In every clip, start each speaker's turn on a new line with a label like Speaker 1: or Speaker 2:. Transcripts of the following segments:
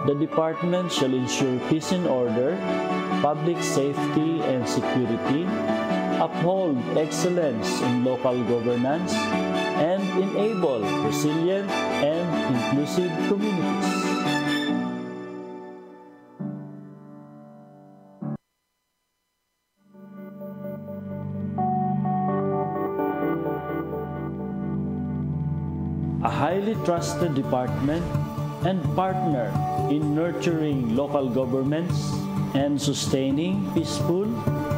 Speaker 1: The department shall ensure peace and order, public safety and security, uphold excellence in local governance, and enable resilient and inclusive communities. A highly trusted department and partner in nurturing local governments and sustaining peaceful,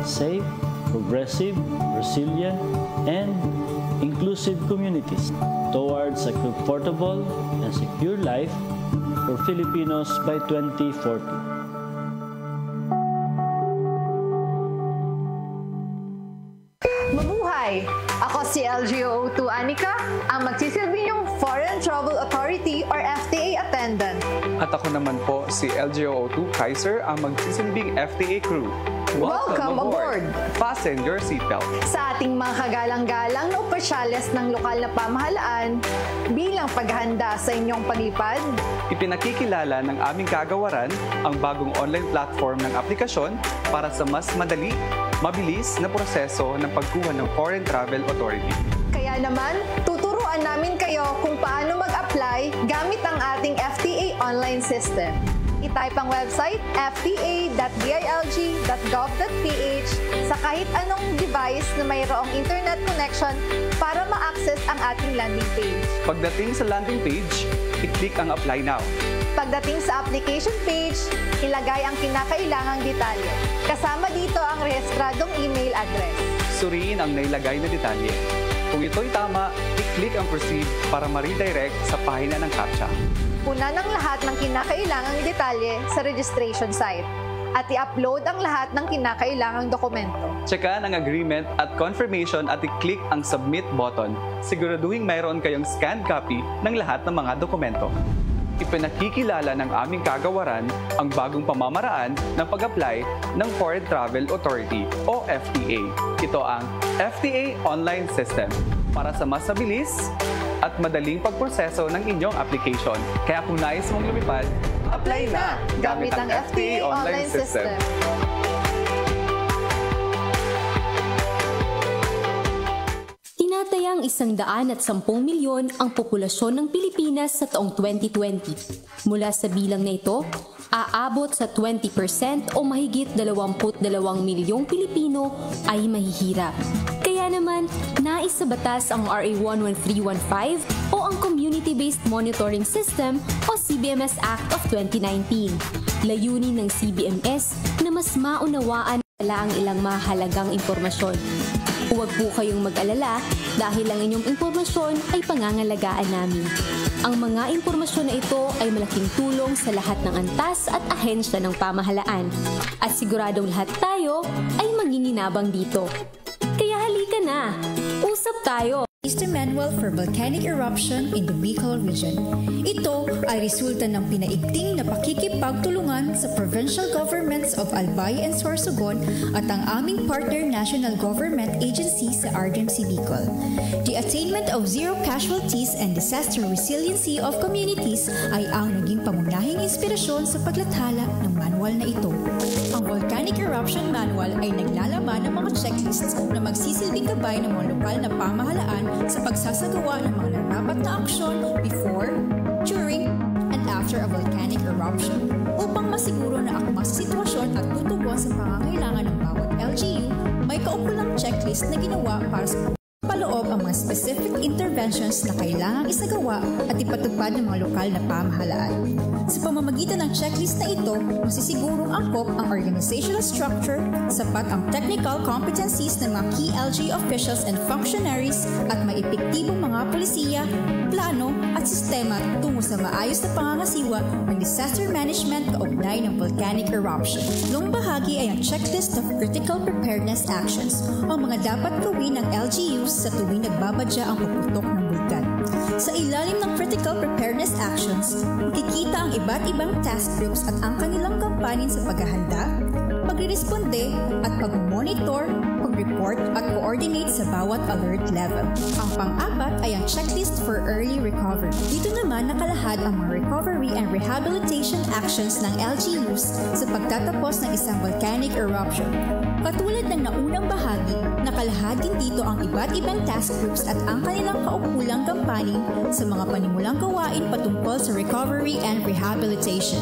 Speaker 1: safe, progressive, resilient, and inclusive communities towards a comfortable and secure life for Filipinos by 2040.
Speaker 2: Mabuhay! Ako si LGO2 Anika, ang magsisilbi niyong Foreign Travel Authority or FTA attendant.
Speaker 3: At ako naman po si LGO2 Kaiser, ang magsisilbing FTA crew.
Speaker 2: Welcome aboard!
Speaker 3: Fasten your seatbelt.
Speaker 2: Sa ating mga kagalang-galang na opisyales ng lokal na pamahalaan, bilang paghahanda sa inyong paglipad,
Speaker 3: ipinakikilala ng aming kagawaran ang bagong online platform ng aplikasyon para sa mas madali, mabilis na proseso ng pagkuha ng Foreign Travel Authority.
Speaker 2: Kaya naman, tuturuan namin kayo kung paano mag-apply gamit ang ating FTA online system. I-type ang website fta.dilg.gov.ph sa kahit anong device na mayroong internet connection para ma-access ang ating landing page.
Speaker 3: Pagdating sa landing page, i-click ang Apply Now.
Speaker 2: Pagdating sa application page, ilagay ang kinakailangang detalye. Kasama dito ang rehistradong email address.
Speaker 3: Suriin ang nailagay na detalye. Kung ito'y tama, i-click ang Proceed para ma-redirect sa pahina ng CAPTCHA.
Speaker 2: Puna ng lahat ng kinakailangang detalye sa registration site at i-upload ang lahat ng kinakailangang dokumento.
Speaker 3: Tsekan ang agreement at confirmation at i-click ang Submit button. Siguraduhin mayroon kayong scanned copy ng lahat ng mga dokumento. Ipinakikilala ng aming kagawaran ang bagong pamamaraan ng pag-apply ng Foreign Travel Authority o FTA. Ito ang FTA Online System para sa mas mabilis at madaling pagproseso ng inyong application. Kaya kung nais mong lumipad, apply na gamit ang FTA Online System.
Speaker 4: Tinatayang 110 milyon ang populasyon ng Pilipinas sa taong 2020. Mula sa bilang na ito, aabot sa 20% o mahigit 22 milyong Pilipino ay mahihirap. Kaya naman, nais sa batas ang RA 11315 o ang Community-Based Monitoring System o CBMS Act of 2019. Layunin ng CBMS na mas maunawaan ang ilang mahalagang impormasyon. Huwag po kayong mag-alala dahil ang inyong impormasyon ay pangangalagaan namin. Ang mga impormasyon na ito ay malaking tulong sa lahat ng antas at ahensya ng pamahalaan. At siguradong lahat tayo ay manginginabang dito. Kaya halika na! Usap tayo!
Speaker 5: System Manual for Volcanic Eruption in the Bicol Region. Ito ay resulta ng pinaigting na pakikipagtulungan sa provincial governments of Albay and Sorsogon at ang aming partner national government agency sa RDMC Bicol. The attainment of zero casualties and disaster resiliency of communities ay ang naging pangunahing inspirasyon sa paglathala ng manual na ito. Ang Volcanic Eruption Manual ay naglalaman ng mga checklists na magsisilbing gabay ng mga lokal na pamahalaan sa pagsasagawa ng mga narapat na aksyon before, during, and after a volcanic eruption upang masiguro na akma sa sitwasyon at tutugon sa pangangailangan ng bawat LGU, may kaukulang checklist na ginawa para sa paloob ang mga specific interventions na kailangang isagawa at ipatupad ng mga lokal na pamahalaan. Sa pamamagitan ng checklist na ito, masisigurong angkop ang organizational structure, sapat ang technical competencies ng mga key LG officials and functionaries at may epektibong mga polisiya, plano at sistema tungo sa maayos na pangangasiwa ng disaster management kaugnay ng volcanic eruption. Long bahagi ay ang checklist of critical preparedness actions o mga dapat gawin ng LGUs sa tuwing nagbabadya ang pagputok ng bulkan. Sa ilalim ng critical preparedness actions, makikita ang iba't ibang task groups at ang kanilang gampanin sa paghahanda, pagre-responde at pag-monitor, pag-report at coordinate sa bawat alert level. Ang pang-apat ay ang checklist for early recovery. Dito naman nakalahad ang mga recovery and rehabilitation actions ng LGUs sa pagtatapos ng isang volcanic eruption. Katulad ng naunang bahagi, nakalahad din dito ang iba't ibang task groups at ang kanilang kaukulang gampanin sa mga panimulang gawain patungkol sa recovery and rehabilitation.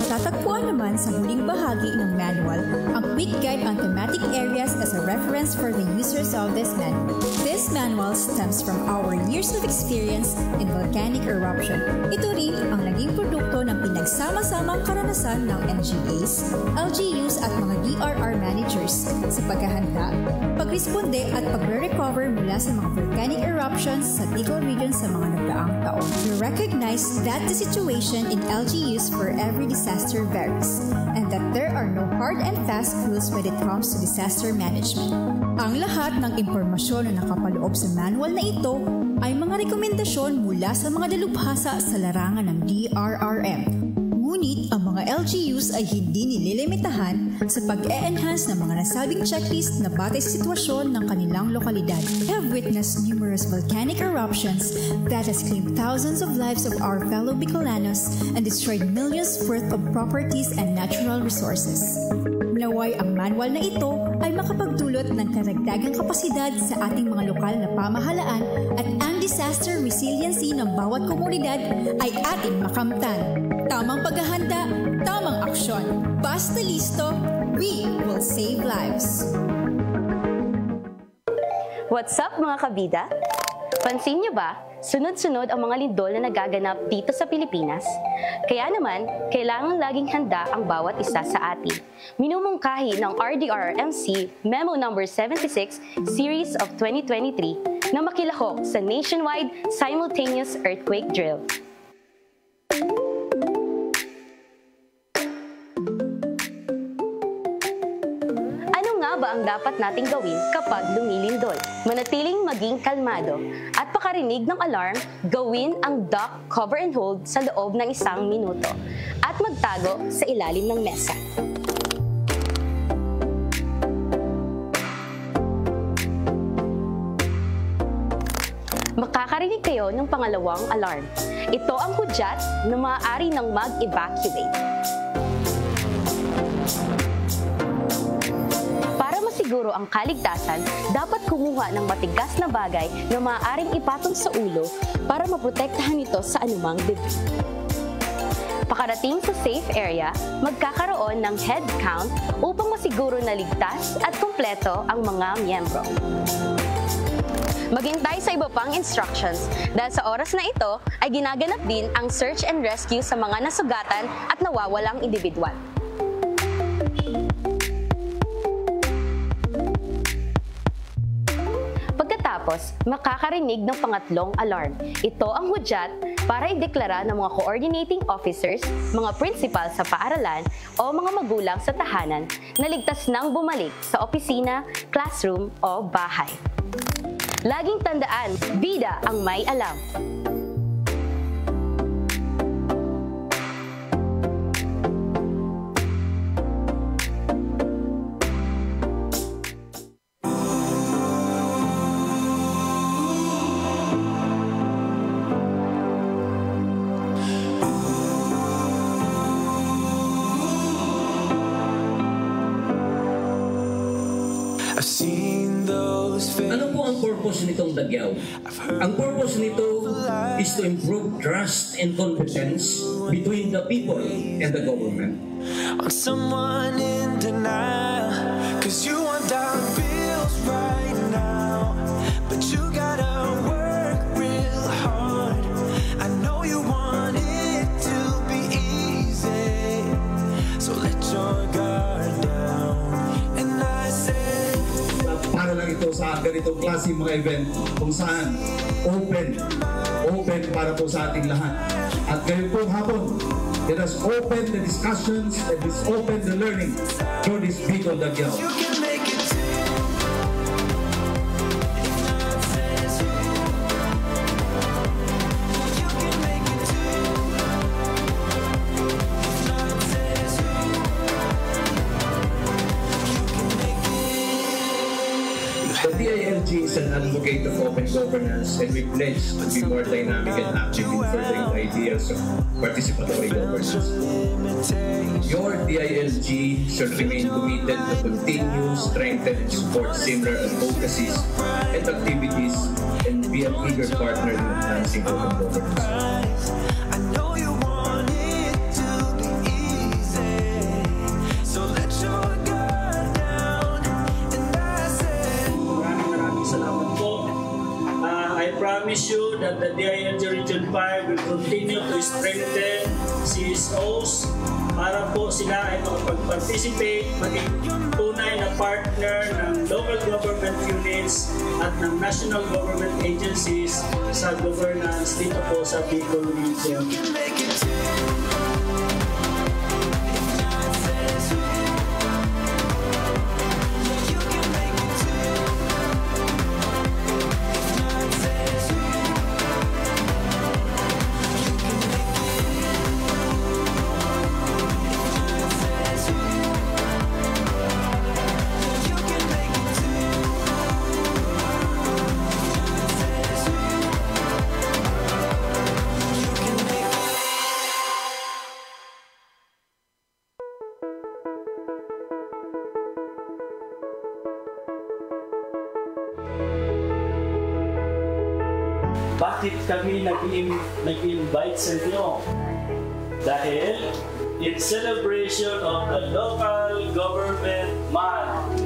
Speaker 5: Matatagpuan naman sa huling bahagi ng manual ang quick guide on thematic areas as a reference for the users of this manual. This manual stems from our years of experience in volcanic eruption. Ito rin ang naging produkto ng pinagsama-samang karanasan ng NGAs, LGUs at mga DRR managers sa paghahanda, pagresponde at pagre-recover mula sa mga volcanic eruptions sa Bicol region sa mga nagdaang taon. We recognize that the situation in LGUs for every disaster varies and that there are no hard and fast rules when it comes to disaster management. Ang lahat ng impormasyon na nakapaloob sa manual na ito ay mga rekomendasyon mula sa mga dalubhasa sa larangan ng DRRM. Ngunit ang mga LGUs ay hindi nililimitahan sa pag-e-enhance ng mga nasabing checklist na batay sa sitwasyon ng kanilang lokalidad. We have witnessed numerous volcanic eruptions that has claimed thousands of lives of our fellow Bicolanos and destroyed millions worth of properties and natural resources. Naway ang manual na ito ay makapagdulot ng karagdagang kapasidad sa ating mga lokal na pamahalaan at ang disaster resiliency ng bawat komunidad ay ating makamtan. Tamang paghahanda, tamang aksyon. Basta listo, we will save lives.
Speaker 6: What's up mga kabida? Pansin niyo ba, sunod-sunod ang mga lindol na nagaganap dito sa Pilipinas? Kaya naman, kailangan laging handa ang bawat isa sa atin. Minumungkahi ng RDRRMC Memo No. 76 Series of 2023 na makilahok sa nationwide simultaneous earthquake drill. Ba ang dapat nating gawin kapag lumilindol? Manatiling maging kalmado at pakarinig ng alarm, gawin ang duck, cover and hold sa loob ng 1 minuto at magtago sa ilalim ng mesa. Makakarinig kayo ng pangalawang alarm. Ito ang hudyat na maaari nang mag-evacuate. Siguro ang kaligtasan, dapat kumuha ng matigas na bagay na maaaring ipatong sa ulo para maprotektahan ito sa anumang debris. Pakarating sa safe area, magkakaroon ng head count upang masiguro na ligtas at kumpleto ang mga miyembro. Maghintay sa iba pang instructions dahil sa oras na ito ay ginaganap din ang search and rescue sa mga nasugatan at nawawalang individual. Pagkatapos, makakarinig ng pangatlong alarm. Ito ang hudyat para ideklara ng mga coordinating officers, mga principal sa paaralan o mga magulang sa tahanan na ligtas nang bumalik sa opisina, classroom o bahay. Laging tandaan, bida ang may alam.
Speaker 7: Ano po ang purpose nitong Dagyaw? Ang purpose nito is to improve trust and confidence between the people and the government.
Speaker 8: On someone in denial, 'cause you want dollar bills right now, but you gotta work real hard. I know you want it to be easy, so let your guard down. And I said,
Speaker 9: para lang ito sa ganitong klase mga event kung saan open para po sa ating lahat. At ngayon po hapon, let us open the discussions and let's open the learning for this Bicol Dagyaw.
Speaker 7: advocate of open governance, and we pledge to be more dynamic and active in furthering the ideas of participatory governance. Your DILG should remain committed to continue, strengthen, and support similar advocacies and activities and be an eager partner in advancing open governance.
Speaker 8: I know you want it to be easy, so let your guard down. And I said,
Speaker 10: Maraming salamat po. I promise you that the DILG Region 5 will continue to strengthen CSOs para po sila ay makapag-participate, maging tunay na partner ng local government units at ng national government agencies sa governance dito po sa Bicol Region.
Speaker 1: Bakit kami nag-invite sa inyo? Dahil it's celebration of the Local Government Month.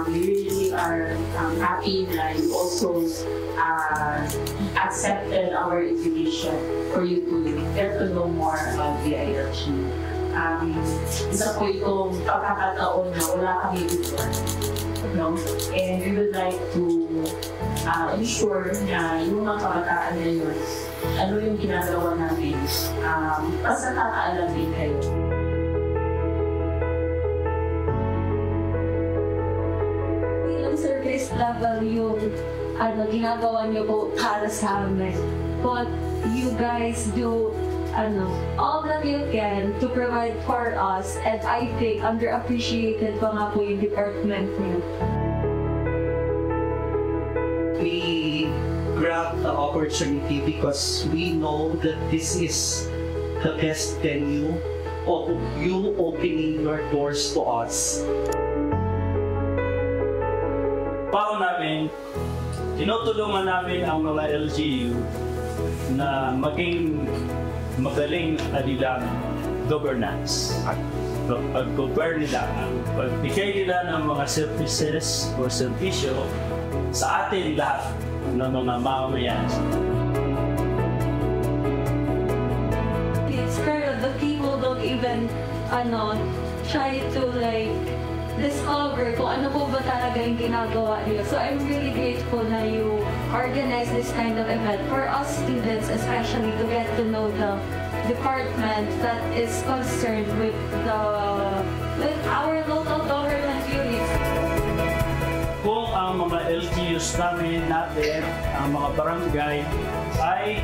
Speaker 11: We really are happy that you also accepted our invitation for you to get to know more about the DILG. Isa po itong pagkakataon na wala kami before. No? And we would like to ensure na yung mga kabataan ngayon, ano yung ginagawa namin, basta nakakaalam din kayo.
Speaker 12: Ilang service level yung ginagawa niyo po para sa amin. But you guys do all that you can to provide for us, and I think underappreciated pa nga po yung department niyo.
Speaker 13: We grabbed the opportunity because we know that this is the best venue of you opening your doors to us.
Speaker 1: Paano namin, tinutulungan namin ang mga LGU na maging magaling kanilang governance at pag-govern nila, pagbigay nila ng mga services o servisyo sa atin lahat ng mga mamamayan.
Speaker 12: It's fair that the people don't even try to discover kung ano po ba talaga yung ginagawa niyo. So I'm really grateful na you organize this kind of event for us students, especially to get to know the department that is concerned with our local government units.
Speaker 1: Kung ang mga LGUs natin, ang mga barangay ay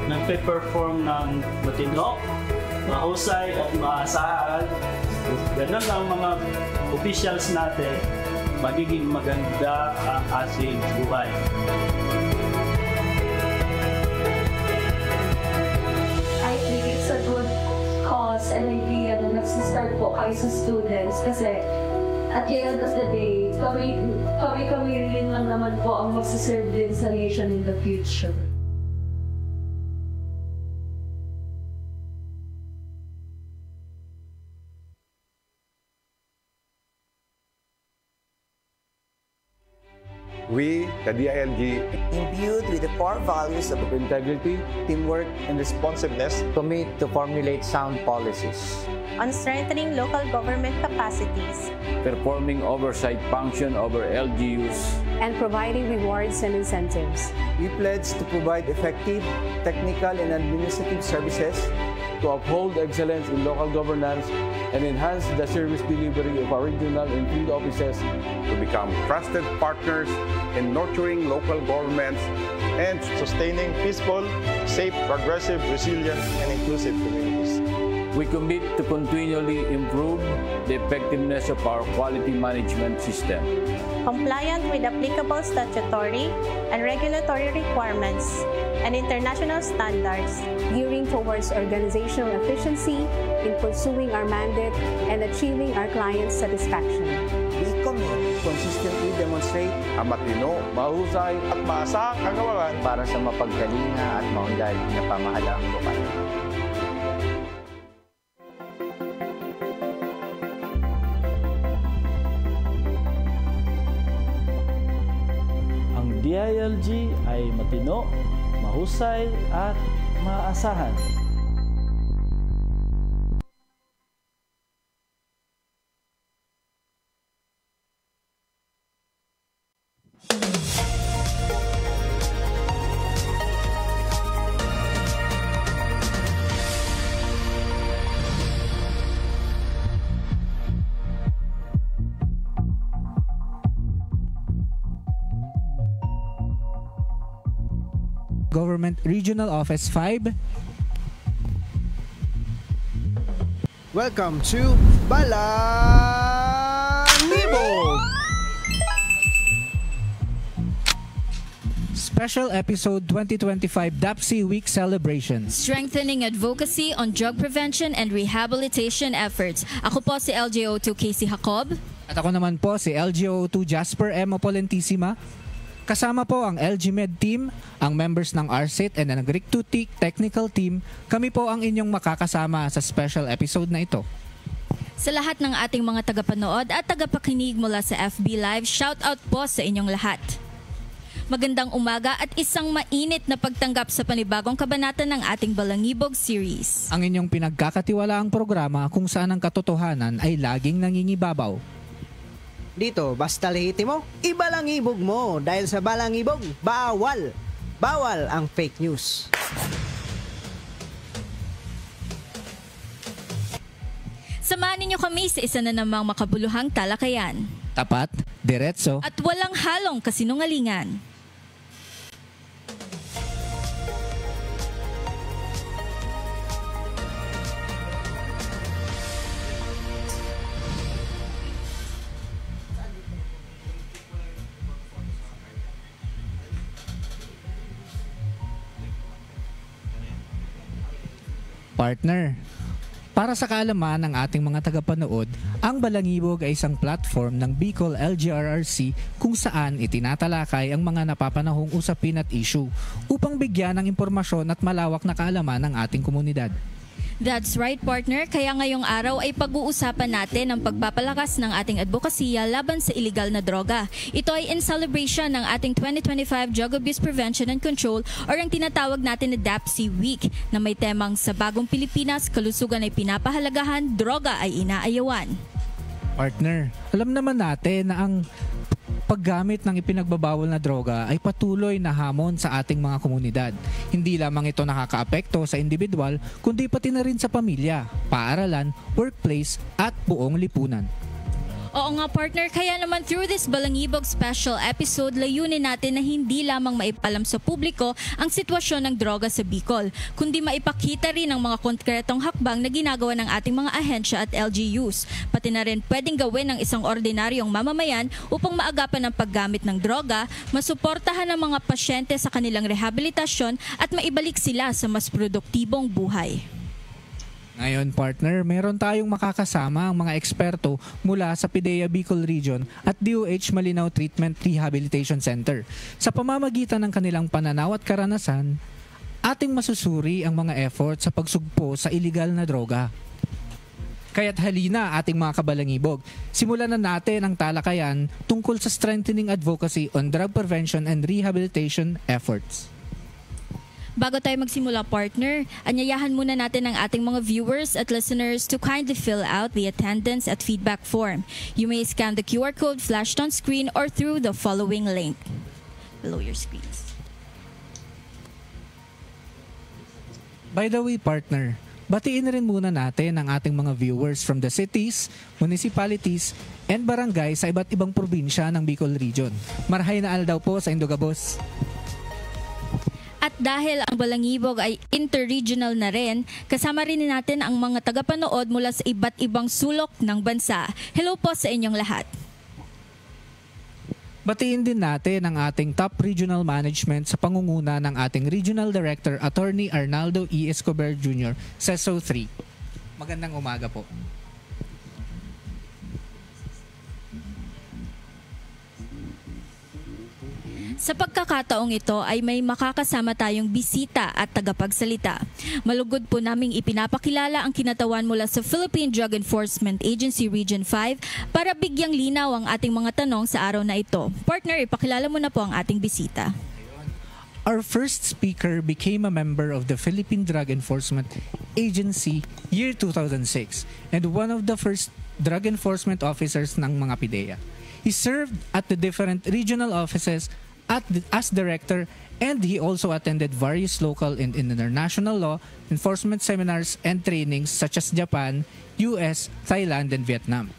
Speaker 1: nagpe-perform ng matino, mahusay at maasahan, ganun ang mga officials natin, magiging maganda ang ating buhay.
Speaker 12: I think it's a good cause and idea na nagsistart po kayo sa students kasi at the end of the day, kami rin lang naman po ang magsiserve din sa nation in the future.
Speaker 14: We, the DILG,
Speaker 15: imbued with the core values of
Speaker 14: integrity,
Speaker 15: teamwork, and responsiveness,
Speaker 16: commit to formulate sound policies
Speaker 17: on strengthening local government capacities,
Speaker 18: performing oversight function over LGUs,
Speaker 19: and providing rewards and incentives.
Speaker 15: We pledge to provide effective technical and administrative services
Speaker 14: to uphold excellence in local governance and enhance the service delivery of our regional and field offices
Speaker 20: to become trusted partners in nurturing local governments
Speaker 21: and sustaining peaceful, safe, progressive, resilient, and inclusive communities.
Speaker 18: We commit to continually improve the effectiveness of our quality management system.
Speaker 17: Compliant with applicable statutory and regulatory requirements and international standards,
Speaker 19: gearing towards organizational efficiency in pursuing our mandate and achieving our clients' satisfaction.
Speaker 15: We commit to consistently demonstrate
Speaker 20: ang matino, mahusay at maasahang kagawaran
Speaker 16: para sa mapagkalinga at maunlad na pamahalaang lokal.
Speaker 1: Ang DILG ay matino, mahusay at maasahan.
Speaker 21: Government Regional Office 5.
Speaker 22: Welcome to Balangibog!
Speaker 21: Special Episode 2025 DAPSI Week Celebration.
Speaker 23: Strengthening advocacy on drug prevention and rehabilitation efforts. Ako po si LGO2 Casey Jacob.
Speaker 21: At ako naman po si LGO2 Jasper M. Opolentissima. Kasama po ang LG Med team, ang members ng RSIT and ang RIC2TIC technical team. Kami po ang inyong makakasama sa special episode na ito.
Speaker 23: Sa lahat ng ating mga tagapanood at tagapakinig mula sa FB Live, shout out po sa inyong lahat. Magandang umaga at isang mainit na pagtanggap sa panibagong kabanata ng ating Balangibog series.
Speaker 21: Ang inyong pinagkakatiwalaang programa kung saan ang katotohanan ay laging nangingibabaw.
Speaker 22: Dito, basta lehitimo, ibalangibog mo. Dahil sa balangibog, bawal. Bawal ang fake news.
Speaker 23: Samahan ninyo kami sa isa na namang makabuluhang talakayan.
Speaker 21: Tapat, diretso,
Speaker 23: at walang halong kasinungalingan.
Speaker 21: Partner, para sa kaalaman ng ating mga tagapanood, ang Balangibog ay isang platform ng Bicol LGRRC kung saan itinatalakay ang mga napapanahong usapin at issue upang bigyan ng impormasyon at malawak na kaalaman ng ating komunidad.
Speaker 23: That's right, partner. Kaya ngayong araw ay pag-uusapan natin ang pagpapalakas ng ating advokasya laban sa iligal na droga. Ito ay in celebration ng ating 2025 Drug Abuse Prevention and Control or ang tinatawag natin na DAPSI Week na may temang sa bagong Pilipinas, kalusugan ay pinapahalagahan, droga ay inaayawan.
Speaker 21: Partner, alam naman natin na ang paggamit ng ipinagbabawal na droga ay patuloy na hamon sa ating mga komunidad. Hindi lamang ito nakakaapekto sa individual, kundi pati na rin sa pamilya, paaralan, workplace at buong lipunan.
Speaker 23: Oo nga, partner, kaya naman through this Balangibog special episode, layunin natin na hindi lamang maipalam sa publiko ang sitwasyon ng droga sa Bicol, kundi maipakita rin ang mga konkretong hakbang na ginagawa ng ating mga ahensya at LGUs. Pati na rin pwedeng gawin ng isang ordinaryong mamamayan upang maagapan ang paggamit ng droga, masuportahan ang mga pasyente sa kanilang rehabilitasyon at maibalik sila sa mas produktibong buhay.
Speaker 21: Ngayon, partner, meron tayong makakasama ang mga eksperto mula sa PIDEA Bicol Region at DOH Malinaw Treatment Rehabilitation Center. Sa pamamagitan ng kanilang pananaw at karanasan, ating masusuri ang mga effort sa pagsugpo sa iligal na droga. Kaya't halina ating mga kabalangibog, simulan na natin ang talakayan tungkol sa strengthening advocacy on drug prevention and rehabilitation efforts.
Speaker 23: Bago tayo magsimula, partner, anyayahan muna natin ang ating mga viewers at listeners to kindly fill out the attendance at feedback form. You may scan the QR code flashed on screen or through the following link below your screens.
Speaker 21: By the way, partner, batiin rin muna natin ang ating mga viewers from the cities, municipalities, and barangay sa iba't ibang probinsya ng Bicol Region. Marahay na aldaw po sa Indogabos.
Speaker 23: At Dahil ang Balangibog ay interregional na rin, kasama rin natin ang mga tagapanood mula sa iba't ibang sulok ng bansa. Hello po sa inyong lahat.
Speaker 21: Batiin din natin ang ating top regional management sa pangunguna ng ating Regional Director, Attorney Arnaldo E. Escobar Jr., CESO 3. Magandang umaga po.
Speaker 23: Sa pagkakataong ito ay may makakasama tayong bisita at tagapagsalita. Malugod po naming ipinapakilala ang kinatawan mula sa Philippine Drug Enforcement Agency Region 5 para bigyang linaw ang ating mga tanong sa araw na ito. Partner, ipakilala mo na po ang ating bisita.
Speaker 21: Our first speaker became a member of the Philippine Drug Enforcement Agency year 2006 and one of the first drug enforcement officers ng mga PIDEA. He served at the different regional offices as director, and he also attended various local and international law enforcement seminars and trainings such as Japan, US, Thailand, and Vietnam.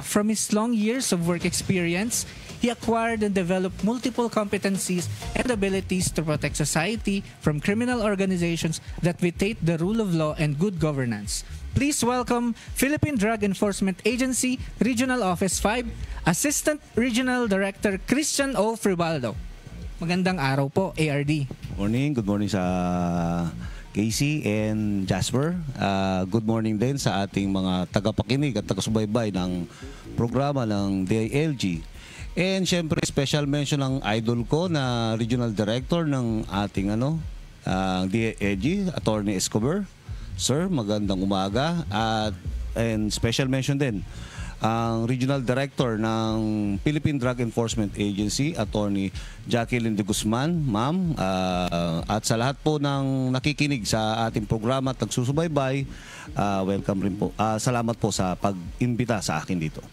Speaker 21: From his long years of work experience, he acquired and developed multiple competencies and abilities to protect society from criminal organizations that violate the rule of law and good governance. Please welcome Philippine Drug Enforcement Agency Regional Office 5 Assistant Regional Director Christian O. Fribaldo. Magandang araw po, ARD.
Speaker 2: Good morning sa Casey and Jasper. Good morning din sa ating mga tagapakinig at tagasubaybay ng programa ng DILG. And syempre special mention ng idol ko na Regional Director ng ating DILG, Attorney Escobar. Sir, magandang umaga. And special mention din ang Regional Director ng Philippine Drug Enforcement Agency, Attorney Jacqueline de Guzman, ma'am. At sa lahat po ng nakikinig sa ating programa at nagsusubaybay, welcome rin po. Salamat po sa pag-imbita sa akin dito.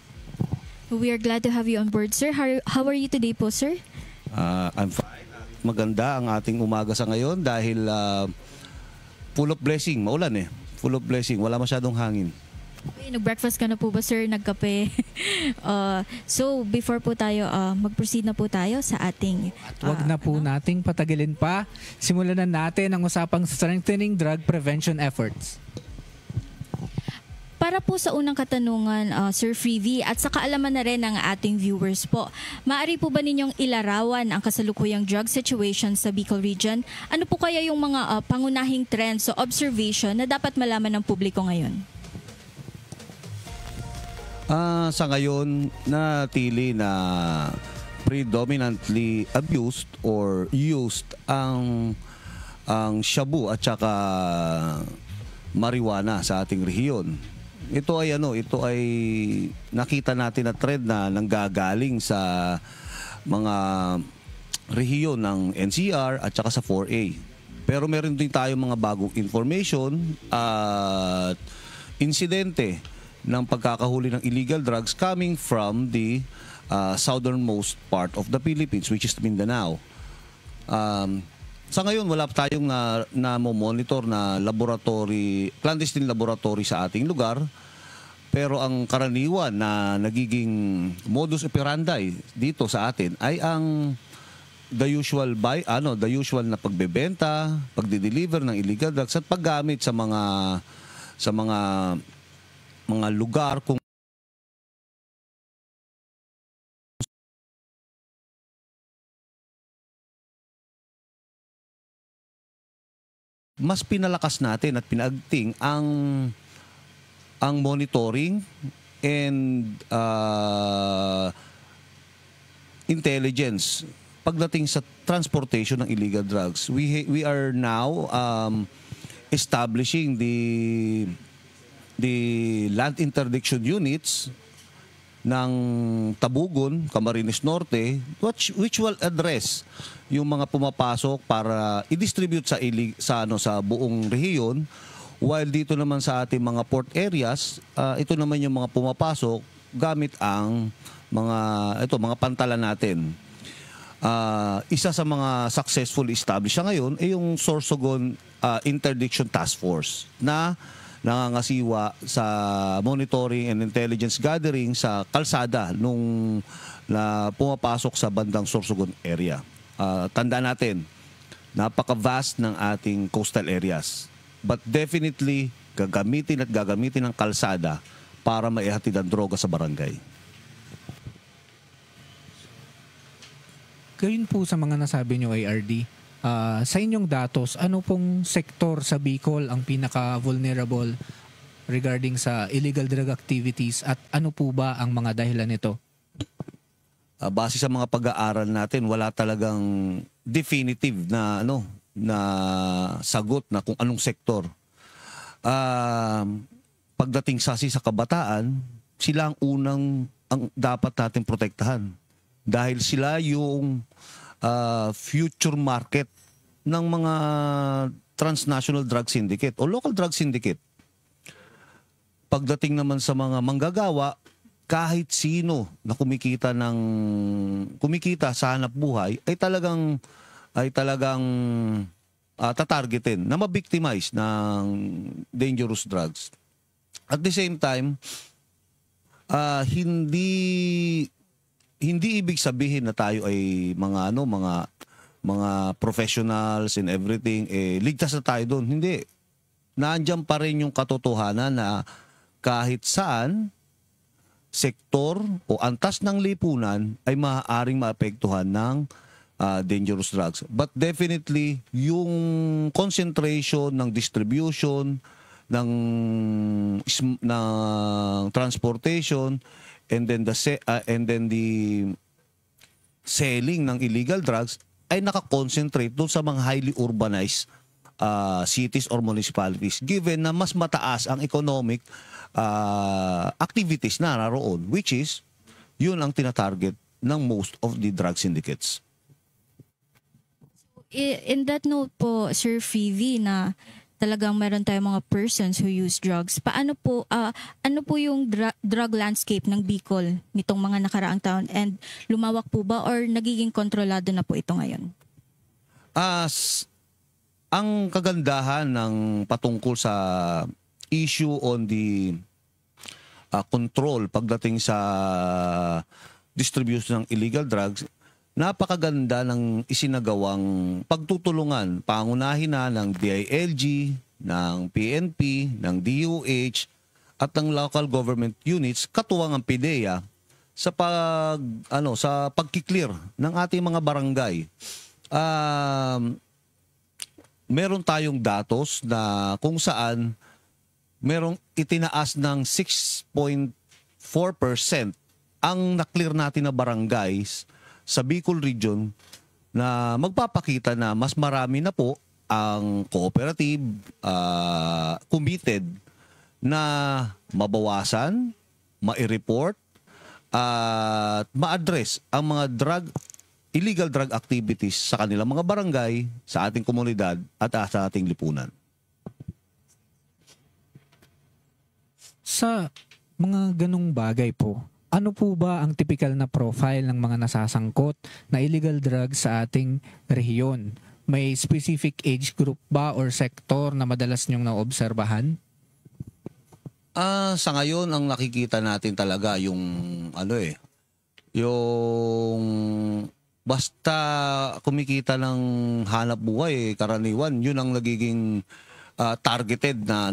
Speaker 23: We are glad to have you on board, sir. How are you today po, sir?
Speaker 2: I'm fine. Maganda ang ating umaga sa ngayon dahil full of blessing. Maulan eh. Full of blessing. Wala masyadong hangin.
Speaker 23: Okay, nag-breakfast ka na po ba, sir? Nagkape? So, before po tayo, mag-proceed na po tayo sa ating...
Speaker 21: At wag na po nating patagalin pa. Simulan na natin ang usapang strengthening drug prevention efforts.
Speaker 23: Para po sa unang katanungan, Sir Freevy, at sa kaalaman na rin ng ating viewers po, maaari po ba ninyong ilarawan ang kasalukuyang drug situation sa Bicol Region? Ano po kaya yung mga pangunahing trends o observation na dapat malaman ng publiko ngayon?
Speaker 2: Sa ngayon, natili na predominantly abused or used ang shabu at saka marijuana sa ating rehiyon. Ito ay nakita natin na trend na nanggagaling sa mga rehiyon ng NCR at saka sa 4A. Pero meron din tayong mga bagong information at insidente ng pagkakahuli ng illegal drugs coming from the southernmost part of the Philippines, which is Mindanao. Sa ngayon, wala tayong na-monitor na clandestine laboratory sa ating lugar. Pero ang karaniwan na nagiging modus operandi dito sa atin ay ang the usual na pagbebenta, pagde-deliver ng illegal drugs at paggamit sa mga lugar kung mas pinalakas natin at pinagting ang monitoring and intelligence pagdating sa transportation ng illegal drugs. We are now establishing the land interdiction units ng Tabugon, Camarines Norte, which will address yung mga pumapasok para i-distribute sa buong rehiyon, while dito naman sa ating mga port areas, ito naman yung mga pumapasok gamit ang mga pantalan natin. Isa sa mga successful established ngayon ay yung Sorsogon Interdiction Task Force na nangangasiwa sa monitoring and intelligence gathering sa kalsada nung pumapasok sa bandang Sorsogon area. Tandaan natin, napaka-vast ng ating coastal areas. But definitely, gagamitin ng kalsada para maihatid ang droga sa barangay.
Speaker 21: Gayun po sa mga nasabi nyo, ARD, sa inyong datos, ano pong sektor sa Bicol ang pinaka-vulnerable regarding sa illegal drug activities at ano po ba ang mga dahilan nito?
Speaker 2: Base sa mga pag-aaral natin, wala talagang definitive na na sagot na kung anong sektor. Pagdating sa kabataan, sila ang unang dapat natin protektahan dahil sila yung future market ng mga transnational drug syndicate o local drug syndicate. Pagdating naman sa mga manggagawa, kahit sino na kumikita sa hanap buhay ay talagang tatargetin na mabiktimized ng dangerous drugs. At the same time, hindi ibig sabihin na tayo ay mga professionals and everything, ligtas na tayo doon. Hindi. Nandiyan pa rin yung katotohanan na kahit saan sektor o antas ng lipunan ay maaaring maapektuhan ng dangerous drugs. But definitely, yung concentration ng distribution, ng transportation, and then the selling ng illegal drugs ay nakakonsentrate doon sa mga highly urbanized cities or municipalities, given na mas mataas ang economic activities na naroon, which is yun ang tinatarget ng most of the drug syndicates.
Speaker 23: In that note po, Sir Fivi, na talagang meron tayong mga persons who use drugs, paano po, ano po yung drug landscape ng Bicol nitong mga nakaraang taon, and lumawak po ba or nagiging kontrolado na po ito ngayon?
Speaker 2: Ang kagandahan ng patungkol sa issue on the control pagdating sa distribution ng illegal drugs, napakaganda ng isinagawang pagtutulungan, pangunahin na ng DILG, ng PNP, ng DOH, at ng local government units, katuwang ang PIDEA, sa pagkiklear ng ating mga barangay. Meron tayong datos na kung saan merong itinaas ng 6.4% ang na-clear natin na barangays sa Bicol Region, na magpapakita na mas marami na po ang cooperative committed na mabawasan, ma-report at ma-address ang mga illegal drug activities sa kanilang mga barangay, sa ating komunidad at sa ating lipunan.
Speaker 21: Sa mga ganong bagay po, ano po ba ang typical na profile ng mga nasasangkot na illegal drugs sa ating rehiyon? May specific age group ba or sektor na madalas niyong naobserbahan?
Speaker 2: Sa ngayon, ang nakikita natin talaga yung yung basta kumikita ng hanap buhay, karaniwan, yun ang nagiging targeted na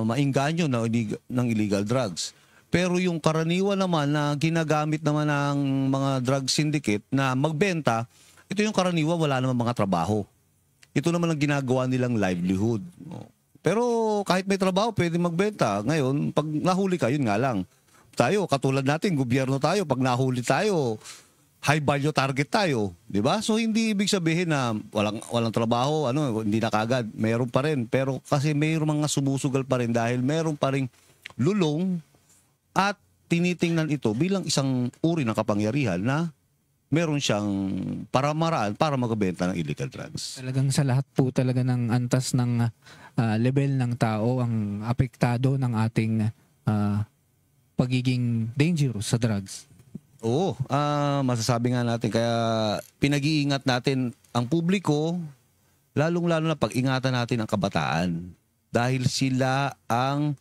Speaker 2: mainganyo ng illegal drugs. Pero yung karaniwan naman na ginagamit naman ng mga drug syndicate na magbenta, ito yung karaniwan wala naman mga trabaho. Ito naman ang ginagawa nilang livelihood. Pero kahit may trabaho, pwede magbenta. Ngayon, pag nahuli ka, yun nga lang. Tayo, katulad natin, gobyerno tayo, pag nahuli tayo, high value target tayo, di ba? So hindi ibig sabihin na walang trabaho, hindi na kagad, meron pa rin. Pero kasi mayroong mga sumusugal pa rin dahil meron pa ring lulong at tinitingnan ito bilang isang uri ng kapangyarihan na meron siyang maraan para magbenta ng illegal drugs.
Speaker 21: Talagang sa lahat po talaga ng antas ng level ng tao ang apektado ng ating pagiging dangerous sa drugs.
Speaker 2: Oo, masasabi nga natin, kaya pinag-iingat natin ang publiko, lalong-lalo na pag-ingatan natin ang kabataan. Dahil sila ang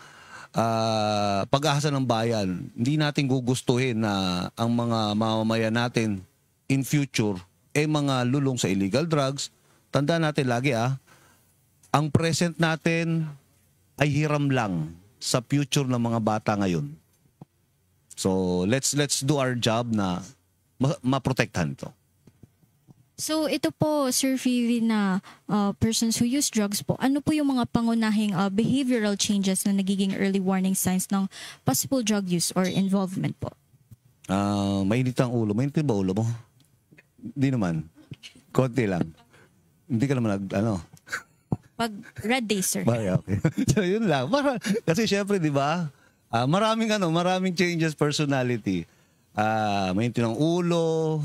Speaker 2: pag-asa ng bayan. Hindi natin gugustuhin na ang mga mamamayan natin in future mga lulong sa illegal drugs. Tandaan natin lagi ang present natin ay hiram lang sa future ng mga bata ngayon. So let's do our job na maprotektahan ito.
Speaker 23: So ito po, Sir Vivi, na persons who use drugs po, ano po yung mga pangunahing behavioral changes na nagiging early warning signs ng possible drug use or involvement po?
Speaker 2: Mainit ang ulo. Mainit ba ulo mo? Hindi naman. Konti lang. Hindi ka naman
Speaker 23: Pag red day, sir.
Speaker 2: Okay. So yun lang. Kasi syempre, di ba? Maraming changes personality. Mainit ng ulo,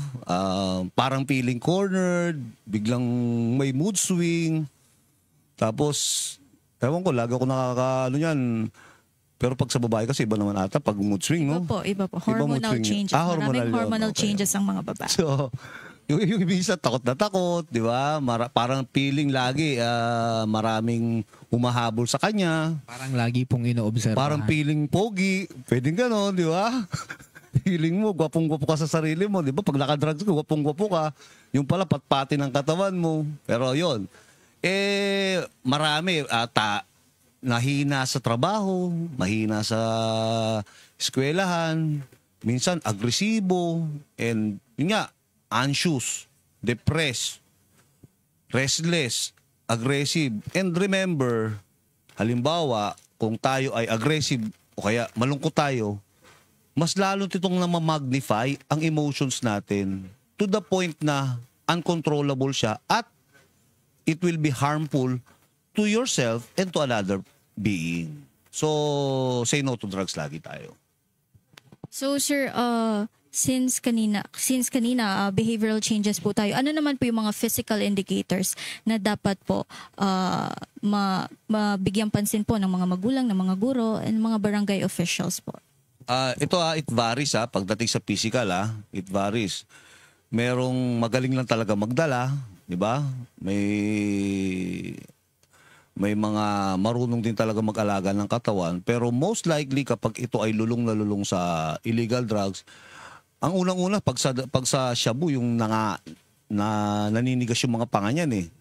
Speaker 2: parang feeling cornered, biglang may mood swing. Tapos, ewan ko, lagi ako yan. Pero pag sa babae kasi, iba naman ata pag mood swing, no?
Speaker 23: Iba po. Hormonal changes. Maraming hormonal changes ang mga babae.
Speaker 2: So, yung ibig takot na takot, di ba? Parang feeling lagi, maraming humahabol sa kanya.
Speaker 21: Parang lagi pong ino-observe.
Speaker 2: Parang feeling pogi. Pwedeng gano'n, di ba? Feeling mo, gwapong-gwapo ka sa sarili mo. Di ba? Pag nakadrugs ka, gwapong-gwapo ka. Yung pala, patpati ng katawan mo. Pero yun. Marami. Nahina sa trabaho, mahina sa eskwelahan, minsan agresibo, and yun nga, anxious, depressed, restless, aggressive. And remember, halimbawa, kung tayo ay aggressive o kaya malungkot tayo, mas lalo itong namamagnify ang emotions natin to the point na uncontrollable siya at it will be harmful to yourself and to another being. So, say no to drugs lagi tayo.
Speaker 23: So, sir, since kanina behavioral changes po tayo, ano naman po yung mga physical indicators na dapat po mabigyang pansin po ng mga magulang, ng mga guro, and mga barangay officials po?
Speaker 2: It varies pagdating sa physical it varies. Merong magaling lang talaga magdala, di ba? May mga marunong din talaga mag-alaga ng katawan, pero most likely kapag ito ay lulong na lulong sa illegal drugs, ang unang-una pag sa shabu yung naninigas yung mga panga niyan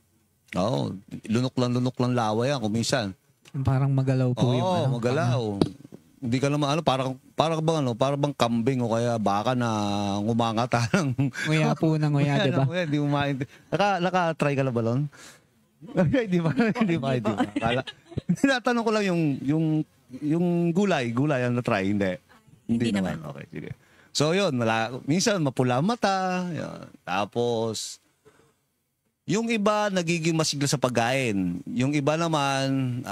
Speaker 2: Oo, lunok lang laway yan kuminsan.
Speaker 21: Parang magalaw po yung
Speaker 2: magalaw. Hindi ka naman parang bang kambing o kaya baka na ngumangata ng
Speaker 21: nguya po ng nguya, di ba?
Speaker 2: Hindi mo maintindihan. Naka-try ka na ba nun? Hindi ba? Tinatanong ko lang yung gulay ang na-try, hindi naman. Okay, sige. So yun, minsan mapula mata, yun. Tapos yung iba nagiging masigla sa pagkain. Yung iba naman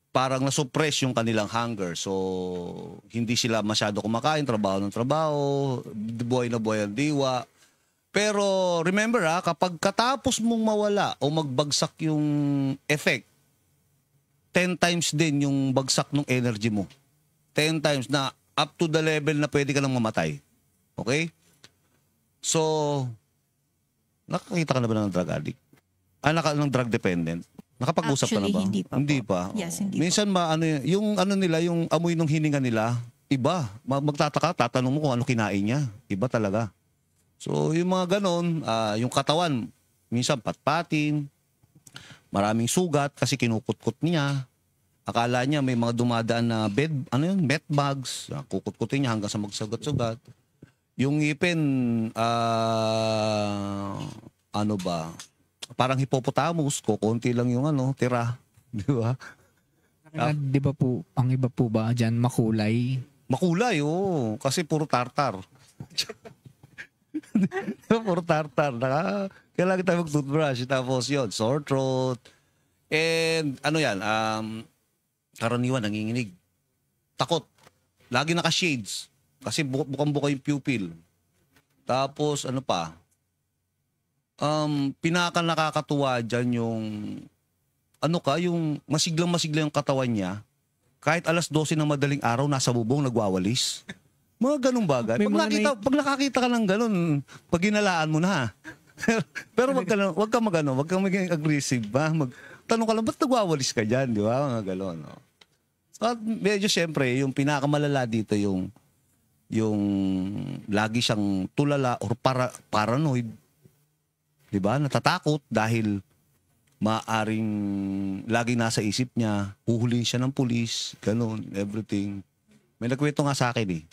Speaker 2: parang na-suppress yung kanilang hunger. So, hindi sila masyado kumakain, trabaho ng trabaho, buhay na buhay ang diwa. Pero, remember kapag katapos mong mawala o magbagsak yung effect, 10 times din yung bagsak ng energy mo. 10 times na up to the level na pwede ka nang mamatay. Okay? So, nakakita ka na ba ng drug addict? Ng drug dependent? Nakapag-usap ka na ba?
Speaker 23: Hindi pa. Yes, hindi
Speaker 2: Minsan yung nila, yung amoy ng hininga nila, iba. Magtataka, tatanong mo kung ano kinain niya. Iba talaga. So, yung mga ganon, yung katawan, minsan patpatin, maraming sugat kasi kinukutkot niya. Akala niya may mga dumadaan na bed bugs, kukutkutin niya hanggang sa magsugat-sugat. Yung ngipin, parang hippopotamus, konti lang yung tira. Di ba?
Speaker 21: Di ba po, ang iba po ba dyan, makulay?
Speaker 2: Makulay, oo. Kasi puro tartar. Puro tartar. Kailangan tayo mag-toothbrush. Tapos yun, sore throat. And karaniwan, nanginginig. Takot. Lagi naka-shades. Kasi bukang-buka yung pupil. Tapos, pinaka nakakatuwa dyan yung yung masiglang-masigla yung katawan niya, kahit 12:00 ng madaling araw, nasa bubong, nagwawalis. Mga ganung bagay. Pag nakakita ka ng ganun, pag ginalaan mo na. Pero wag ka maging aggressive ba? Tanong ka lang, ba't nagwawalis ka dyan? Di ba? Mga galon. No? At medyo siyempre, yung pinakamalala dito yung lagi siyang tulala or paranoid. 'Di ba? Natatakot dahil maaring lagi nasa isip niya, huhulihin siya ng pulis, ganun, everything. May nagkwento nga sa akin eh.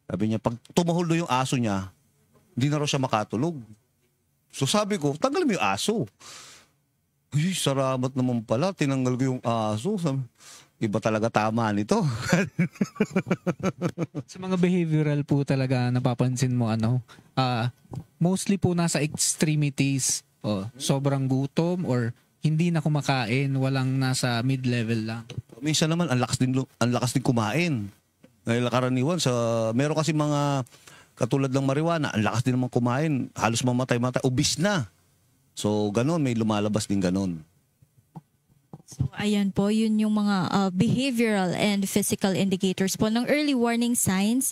Speaker 2: Sabi niya, pag tumuhol yung aso niya, hindi na raw siya makatulog. So sabi ko, tanggal mo yung aso. Uy, salamat naman pala, tinanggal ko yung aso. Iba talaga tama nito.
Speaker 21: Sa mga behavioral po talaga napapansin mo mostly po nasa extremities, sobrang gutom or hindi na kumakain, walang nasa mid-level lang.
Speaker 2: Minsan naman ang lakas din kumain. Dahil karaniwan meron kasi mga katulad ng marijuana, ang lakas din naman kumain, halos mamatay, obese na. So ganun, may lumalabas din ganun.
Speaker 23: So ayan po, yun yung mga behavioral and physical indicators po ng early warning signs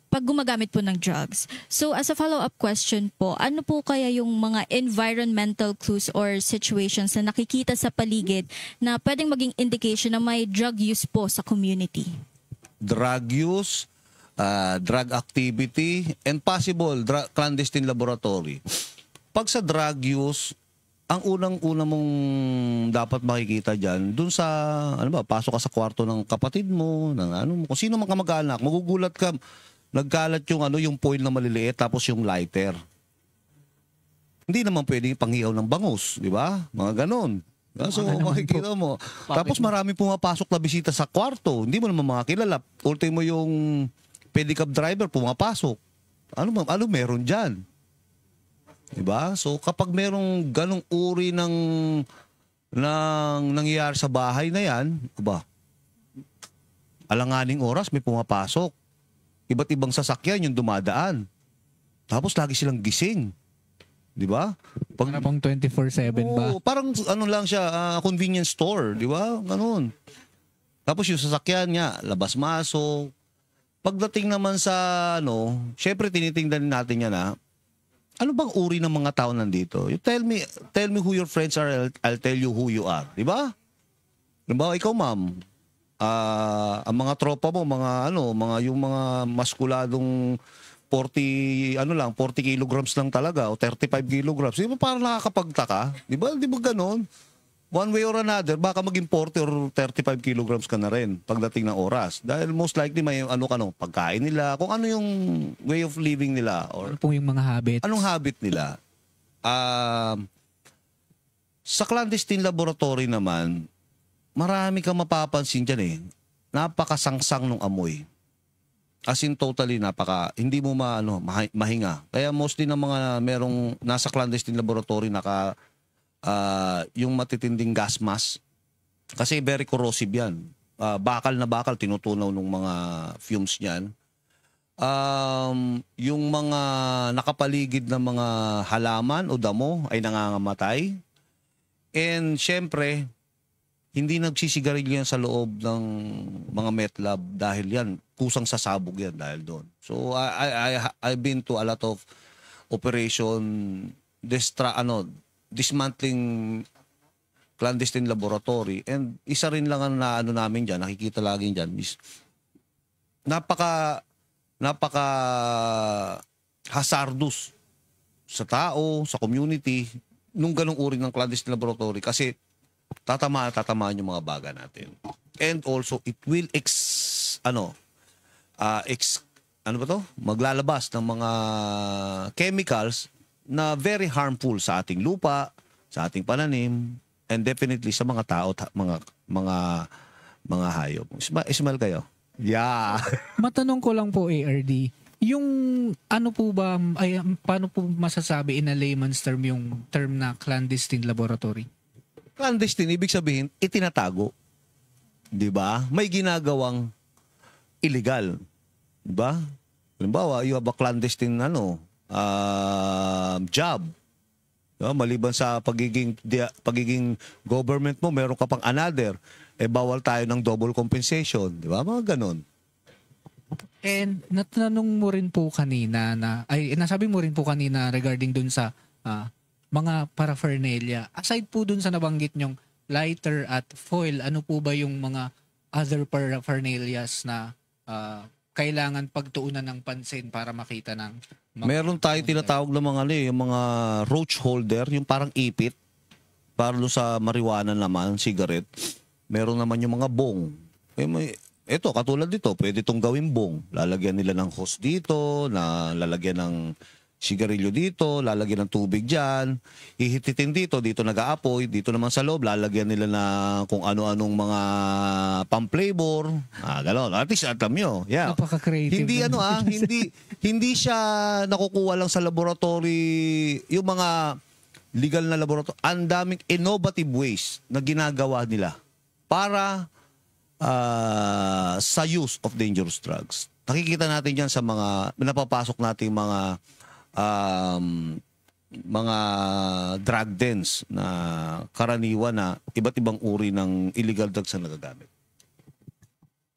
Speaker 23: pag gumagamit po ng drugs. So as a follow-up question po, ano po kaya yung mga environmental clues or situations na nakikita sa paligid na pwedeng maging indication na may drug use po sa community?
Speaker 2: Drug use, drug activity, and possible clandestine laboratory. Pag sa drug use, ang unang-una mong dapat makikita dyan, dun sa, pasok ka sa kwarto ng kapatid mo, kung sino man kamag-anak, magugulat ka, nagkalat yung foil na maliliit, tapos yung lighter. Hindi naman pwedeng panghiyaw ng bangus, di ba? Mga ganon. So, makikita mo. Tapos marami pumapasok na bisita sa kwarto, hindi mo naman makakilala. Ultimo yung pedicab driver, pumapasok. Ano meron dyan? Diba? So kapag merong ganong uri ng nangyayari sa bahay na yan, alanganing oras may pumapasok. Iba't ibang sasakyan yung dumadaan. Tapos lagi silang gising. Di ba?
Speaker 21: Parang 24/7 ba?
Speaker 2: Parang lang siya, convenience store. Di ba? Ganun. Tapos yung sasakyan niya, labas-masok. Pagdating naman sa syempre tinitingnan natin yan ano bang uri ng mga tao nandito? You tell me who your friends are, I'll tell you who you are. Di ba? Diba, ikaw ma'am, ang mga tropa mo, yung mga maskuladong 40 kilograms lang talaga o 35 kilograms. Di ba parang nakakapagtaka? Di ba ganon? One way or another, baka maging 40 or 35 kilograms ka na rin pagdating ng oras. Dahil most likely may pagkain nila, kung ano yung way of living nila. Or
Speaker 21: ano po yung mga habits?
Speaker 2: Anong habit nila? Sa clandestine laboratory naman, marami kang mapapansin dyan napakasangsang nung amoy. As in totally hindi mo mahinga. Kaya mostly ng mga merong nasa clandestine laboratory yung matitinding gas mask. Kasi very corrosive yan. Bakal na bakal, tinutunaw ng mga fumes niyan. Yung mga nakapaligid na mga halaman o damo ay nangangamatay. And syempre, hindi nagsisigarilyo yan sa loob ng mga meth lab dahil yan, kusang sasabog yan dahil doon. So I've been to a lot of operation dismantling clandestine laboratory, and isa rin lang ang namin dyan, nakikita lagi dyan, is napaka hazardous sa tao, sa community, nung ganong uri ng clandestine laboratory kasi tatamaan yung mga baga natin. And also, it will maglalabas ng mga chemicals na very harmful sa ating lupa, sa ating pananim, and definitely sa mga tao at mga hayop. Ismail kayo? Yeah.
Speaker 21: Matanong ko lang po, ARD, yung paano po masasabi in a layman's term yung term na clandestine laboratory?
Speaker 2: Clandestine, ibig sabihin, itinatago. Di ba? May ginagawang illegal. Di ba? Halimbawa, you have a clandestine job. Maliban sa pagiging government mo, meron ka pang another. Bawal tayo ng double compensation. Di ba? Mga ganon.
Speaker 21: And natanong mo rin po kanina nasabi mo rin po kanina regarding dun sa mga paraphernalia. Aside po dun sa nabanggit nyong lighter at foil, ano po ba yung mga other paraphernalias na kailangan pagtuunan ng pansin para makita ng mga...
Speaker 2: Meron tayo tinatawag na mga, yung mga roach holder, yung parang ipit, para sa marijuana naman, cigarette. Meron naman yung mga bong. Ito, katulad dito, pwede itong gawing bong. Lalagyan nila ng hose dito, lalagyan ng sigarilyo dito, lalagyan ng tubig dyan, ihititin dito nag-aapoy, dito naman sa loob, lalagyan nila na kung ano-anong mga pang-flavor, gano'n. At least alam nyo. Yeah.
Speaker 21: Napaka-creative.
Speaker 2: Hindi siya nakukuha lang sa laboratory, yung mga legal na laboratory. Ang daming innovative ways na ginagawa nila para sa use of dangerous drugs. Nakikita natin dyan sa mga napapasok nating mga drug dens na karaniwan na iba't ibang uri ng illegal drugs na nagagamit.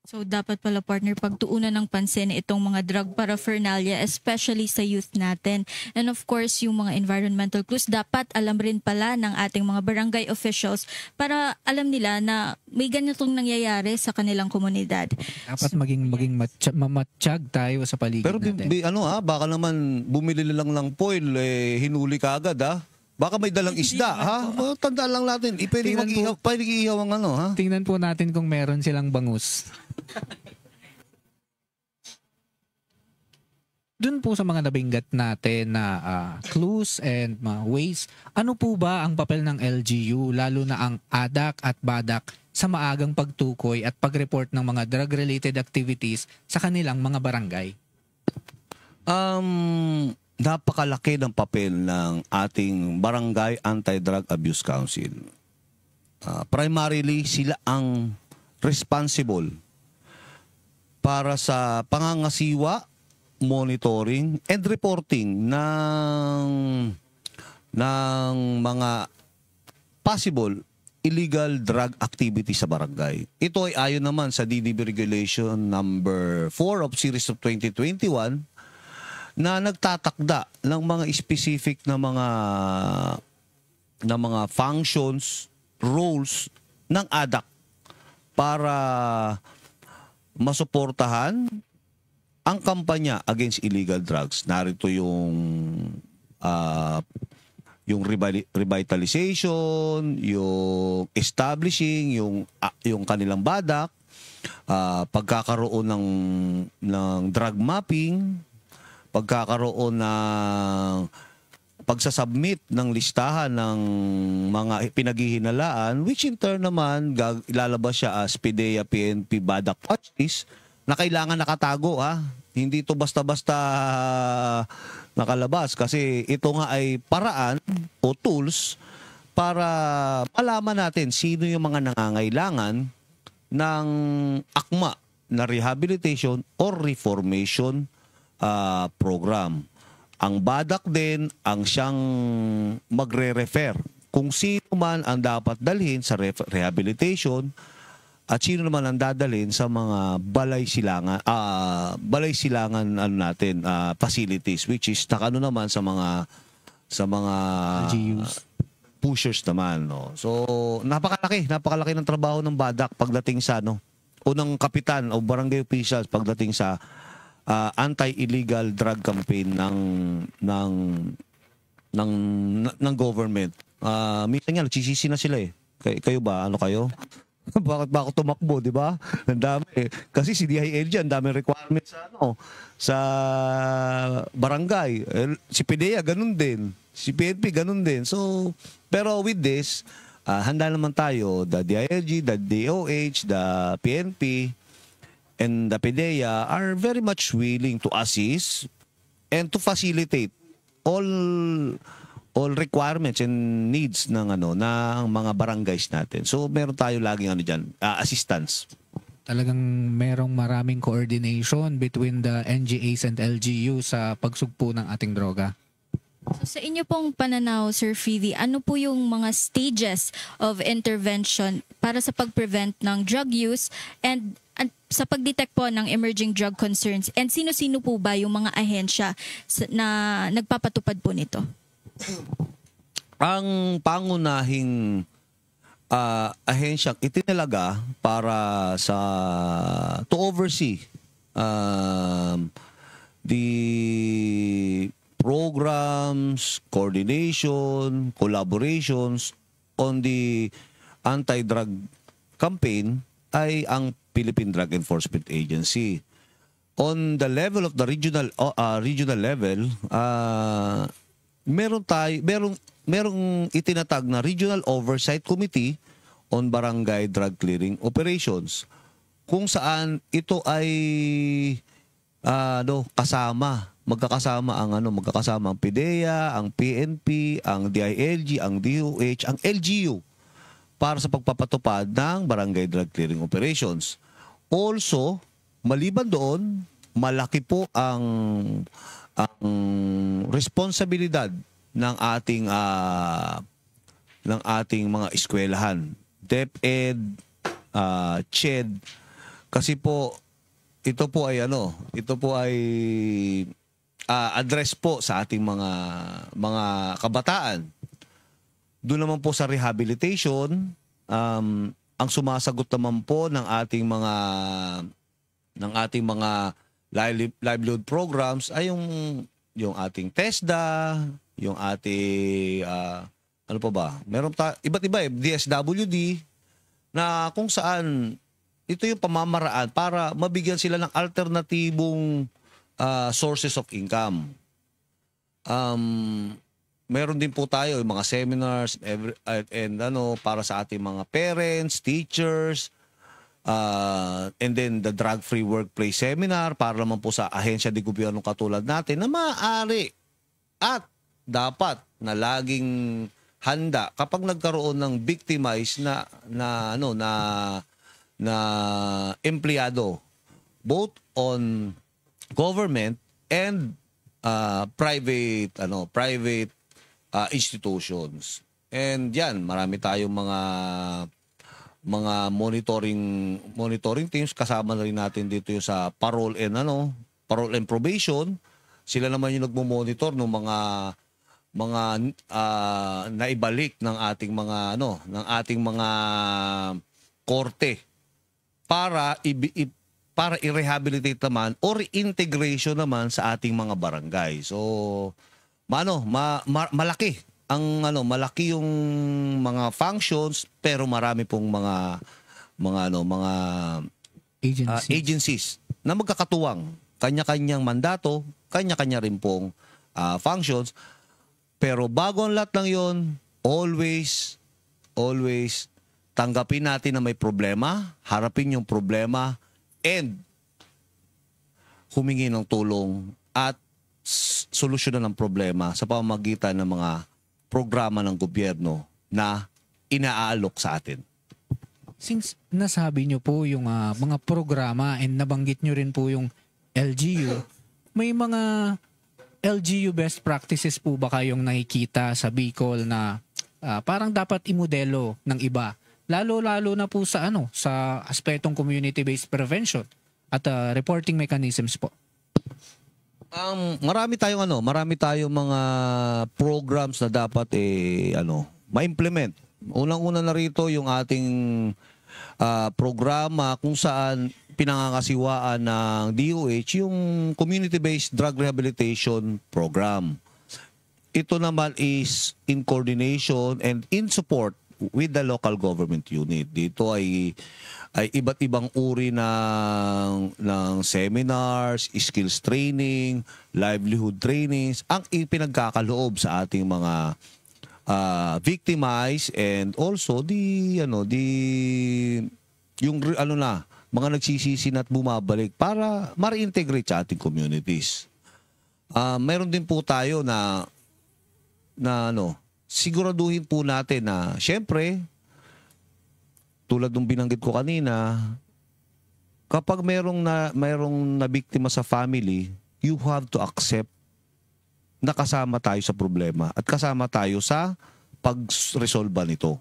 Speaker 23: So dapat pala partner pagtuunan ng pansin itong mga drug paraphernalia, especially sa youth natin. And of course, yung mga environmental clues dapat alam rin pala ng ating mga barangay officials para alam nila na may ganitong nangyayari sa kanilang komunidad.
Speaker 21: Dapat maging mamatsyag tayo sa paligid natin.
Speaker 2: Pero baka naman bumili lang ng foil, hinuli ka agad Baka may dalang isda, tandaan lang natin. Pwede mag-ihaw ang
Speaker 21: Tingnan po natin kung meron silang bangus. Doon po sa mga nabinggat natin na clues and ways, ano po ba ang papel ng LGU, lalo na ang ADAC at BADAC sa maagang pagtukoy at pag-report ng mga drug-related activities sa kanilang mga barangay?
Speaker 2: Napakalaki ng papel ng ating Barangay Anti-Drug Abuse Council. Primarily, sila ang responsible para sa pangangasiwa, monitoring, and reporting ng mga possible illegal drug activity sa barangay. Ito ay ayon naman sa DDB Regulation number 4 of Series of 2021 na nagtatakda ng mga specific na mga functions, roles ng ADAC para masuportahan ang kampanya against illegal drugs. Narito yung revitalization, yung establishing, yung kanilang BADAC, pagkakaroon ng drug mapping, pagkakaroon ng pagsasubmit ng listahan ng mga pinaghihinalaan, which in turn naman ilalabas siya as PDEA, PNP, BADAC watchlist na kailangan nakatago Hindi ito basta-basta nakalabas kasi ito nga ay paraan o tools para malaman natin sino yung mga nangangailangan ng akma na rehabilitation or reformation program. Ang BADAC din ang siyang magre-refer kung sino man ang dapat dalhin sa rehabilitation at sino naman ang dadalhin sa mga balay silangan facilities, which is nakano naman sa mga
Speaker 21: LGUs.
Speaker 2: Pushers naman, no. So napakalaki ng trabaho ng BADAC pagdating sa unang kapitan o barangay officials pagdating sa anti-illegal drug campaign ng government. Minsan nga nagsisisi na sila Kayo ba? Ano kayo? Bakit ba ako tumakbo, di ba? Ang dami. Kasi si DILG, ang dami requirements sa barangay. Si PDEA, ganun din. Si PNP, ganun din. So, pero with this, handa naman tayo, the DILG, the DOH, the PNP, and the PDEA are very much willing to assist and to facilitate all requirements and needs ng mga barangays natin. So meron tayo laging assistance.
Speaker 21: Talagang merong maraming coordination between the NGAs and LGU sa pagsugpo ng ating droga.
Speaker 23: So sa inyo pong pananaw, Sir Fivi, ano po yung mga stages of intervention para sa pag-prevent ng drug use and sa pag-detect po ng emerging drug concerns? And sino-sino po ba yung mga ahensya na nagpapatupad po nito?
Speaker 2: Ang pangunahing ahensyang itinalaga para to oversee the programs, coordination, collaborations on the anti-drug campaign ay ang Philippine Drug Enforcement Agency. On the level of the regional level, merong itinatag na Regional Oversight Committee on Barangay Drug Clearing Operations, kung saan ito ay magkakasama ang PIDEA, ang PNP, ang DILG, ang DOH, ang LGU para sa pagpapatupad ng Barangay Drug Clearing Operations. Also, maliban doon, malaki po ang responsibilidad ng ating mga eskwelahan, DepEd, CHED, kasi po ito po ay address po sa ating mga kabataan. Doon naman po sa rehabilitation, ang sumasagot naman po ng ating mga livelihood programs ay yung ating TESDA, yung ating ano pa ba? Meron iba't iba DSWD, na kung saan ito yung pamamaraan para mabigyan sila ng alternatibong sources of income. Meron din po tayo yung mga seminars and para sa ating mga parents, teachers, and then the drug-free workplace seminar para naman po sa ahensya de gobyerno katulad natin na maaari at dapat na laging handa kapag nagkaroon ng victimized na empleyado, both on government and private institutions. And yan, marami tayong mga monitoring teams. Kasama na rin natin dito yung sa parole and probation. Sila naman yung nagmo-monitor ng mga naibalik ng ating mga korte para i-rehabilitate naman or integration naman sa ating mga barangay. So malaki malaki yung mga functions, pero marami pong mga agencies na magkakatuwang, kanya-kanyang mandato, kanya-kanya rin pong functions. Pero bago ang lahat ng yon, always tanggapin natin na may problema, harapin yung problema, and humingi ng tulong at solusyonan ng problema sa pamamagitan ng mga programa ng gobyerno na inaalok sa atin.
Speaker 21: Since nasabi nyo po yung mga programa and nabanggit nyo rin po yung LGU, may mga LGU best practices po ba kayong nakikita sa Bicol na parang dapat imodelo ng iba? Lalo-lalo na po sa sa aspetong community-based prevention at reporting mechanisms po.
Speaker 2: Marami tayong mga programs na dapat ma-implement. Unang-una na rito yung ating programa kung saan pinangangasiwaan ng DOH yung community-based drug rehabilitation program. Ito naman is in coordination and in support with the local government unit. Dito ay iba't ibang uri ng seminars, skills training, livelihood trainings ang ipinagkakaloob sa ating mga victimized and also mga nagsisisi at bumabalik para ma-reintegrate sa ating communities. Meron din po tayo na siguraduhin po natin na syempre, tulad ng binanggit ko kanina, kapag merong nabiktima sa family, you have to accept na kasama tayo sa problema at kasama tayo sa pag-resolve nito.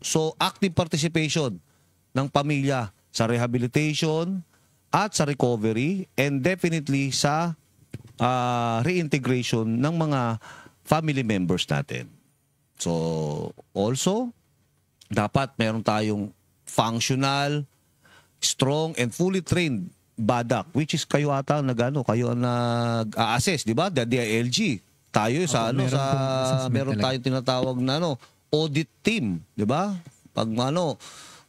Speaker 2: So, active participation ng pamilya sa rehabilitation at sa recovery, and definitely sa reintegration ng mga family members natin. So, also, dapat meron tayong functional, strong, and fully trained badak, which is kayo ata kayo ang nag-assess, di ba? The DILG. Tayo meron tayong tinatawag na audit team, di ba? Pag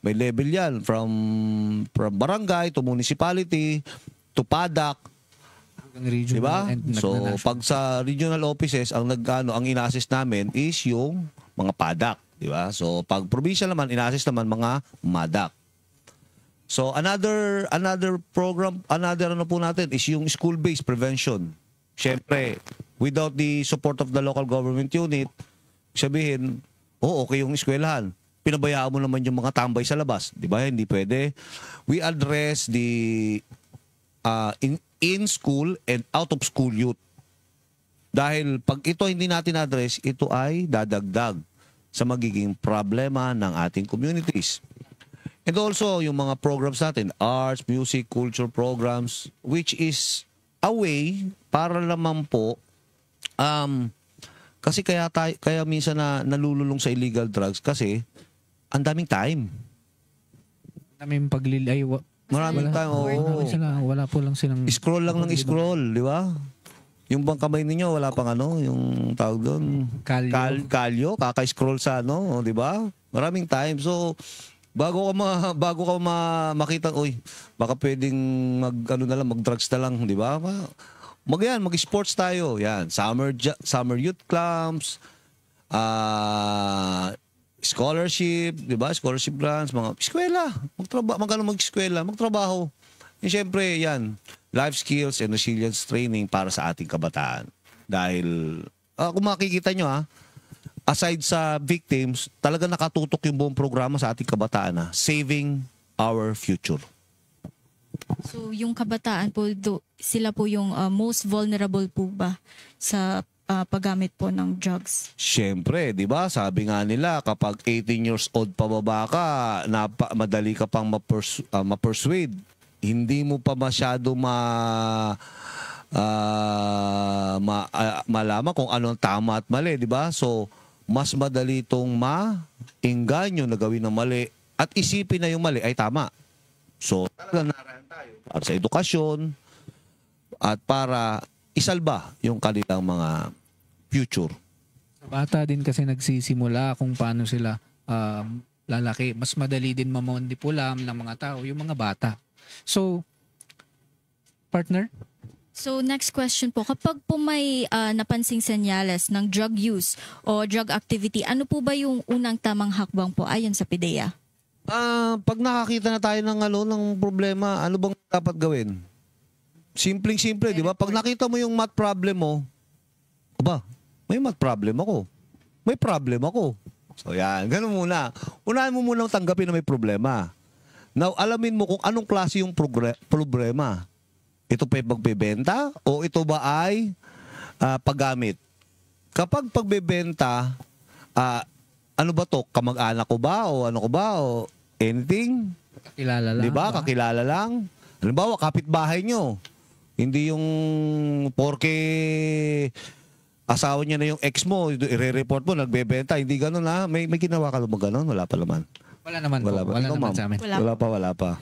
Speaker 2: may level yan from barangay to municipality to PADAC, di ba? So pag sa regional offices ang ang ina-assess namin is yung mga PADAC, di ba? So pag provincial naman ina-assess naman mga MADAC. So another program, po natin is yung school-based prevention. Siyempre, without the support of the local government unit, sabihin, okay yung eskwelahan. Pinabayaan mo naman yung mga tambay sa labas. Di ba? Hindi pwede. We address the in-school and out-of-school youth. Dahil pag ito hindi natin address, ito ay dadagdag sa magiging problema ng ating communities. And also, yung mga programs natin, arts, music, culture programs, which is a way para naman po, kasi kaya minsan nalululong sa illegal drugs kasi ang daming time.
Speaker 21: Daming
Speaker 2: maraming time.
Speaker 21: Wala po lang silang
Speaker 2: scroll lang ng scroll, di ba? Yung bang kamay ninyo wala pang yung tawag doon, kalyo, kaka-scroll sa di ba? Maraming time. So bago ka makita, baka pwedeng mag-drugs na lang, di ba? Mag-sports tayo. Yan, summer youth camps, scholarship, di ba? Scholarship grants, mga eskwela, magtrabaho. And syempre, yan, life skills and resilience training para sa ating kabataan. Dahil, kung makikita nyo aside sa victims, talaga nakatutok yung buong programa sa ating kabataan saving our future.
Speaker 23: So, yung kabataan po, sila po yung most vulnerable po ba sa paggamit po ng drugs?
Speaker 2: Siyempre, di ba? Sabi nga nila, kapag 18 years old pababa ka, madali ka pang ma-persuade. Hindi mo pa masyado malaman kung ano ang tama at mali, di ba? So, mas madali itong ma-engganyo na gawin ng mali at isipin na yung mali ay tama. So, talagang narayan tayo para sa edukasyon at para isalba yung kanilang mga future.
Speaker 21: Sa bata din kasi nagsisimula kung paano sila lalaki. Mas madali din mamondipulam ng mga tao, yung mga bata. So, partner?
Speaker 23: So next question po, kapag po may napansing senyales ng drug use o drug activity, ano po ba yung unang tamang hakbang po ayon sa PIDEA?
Speaker 2: Pag nakakita na tayo ng problema, ano bang dapat gawin? Simpleng-simple, di ba? Pag nakita mo yung math problem mo, may math problem ako. May problem ako. So yan, ganun muna. Unahin mo munang tanggapin na may problema. Now, alamin mo kung anong klase yung problema. Ito pa yung pagbebenta o ito ba ay paggamit? Kapag pagbebenta, ano ba to? Kamag-anak ko ba? O ano ko ba? O anything?
Speaker 21: Kakilala lang.
Speaker 2: Diba? Kakilala lang. Halimbawa, kapitbahay nyo. Hindi yung porke asawa niya na yung ex mo, i-report mo, nagbebenta. Hindi ganun May ginawa ka ba ganun? Wala pa naman.
Speaker 21: Wala naman po. Wala naman sa amin.
Speaker 2: Wala pa.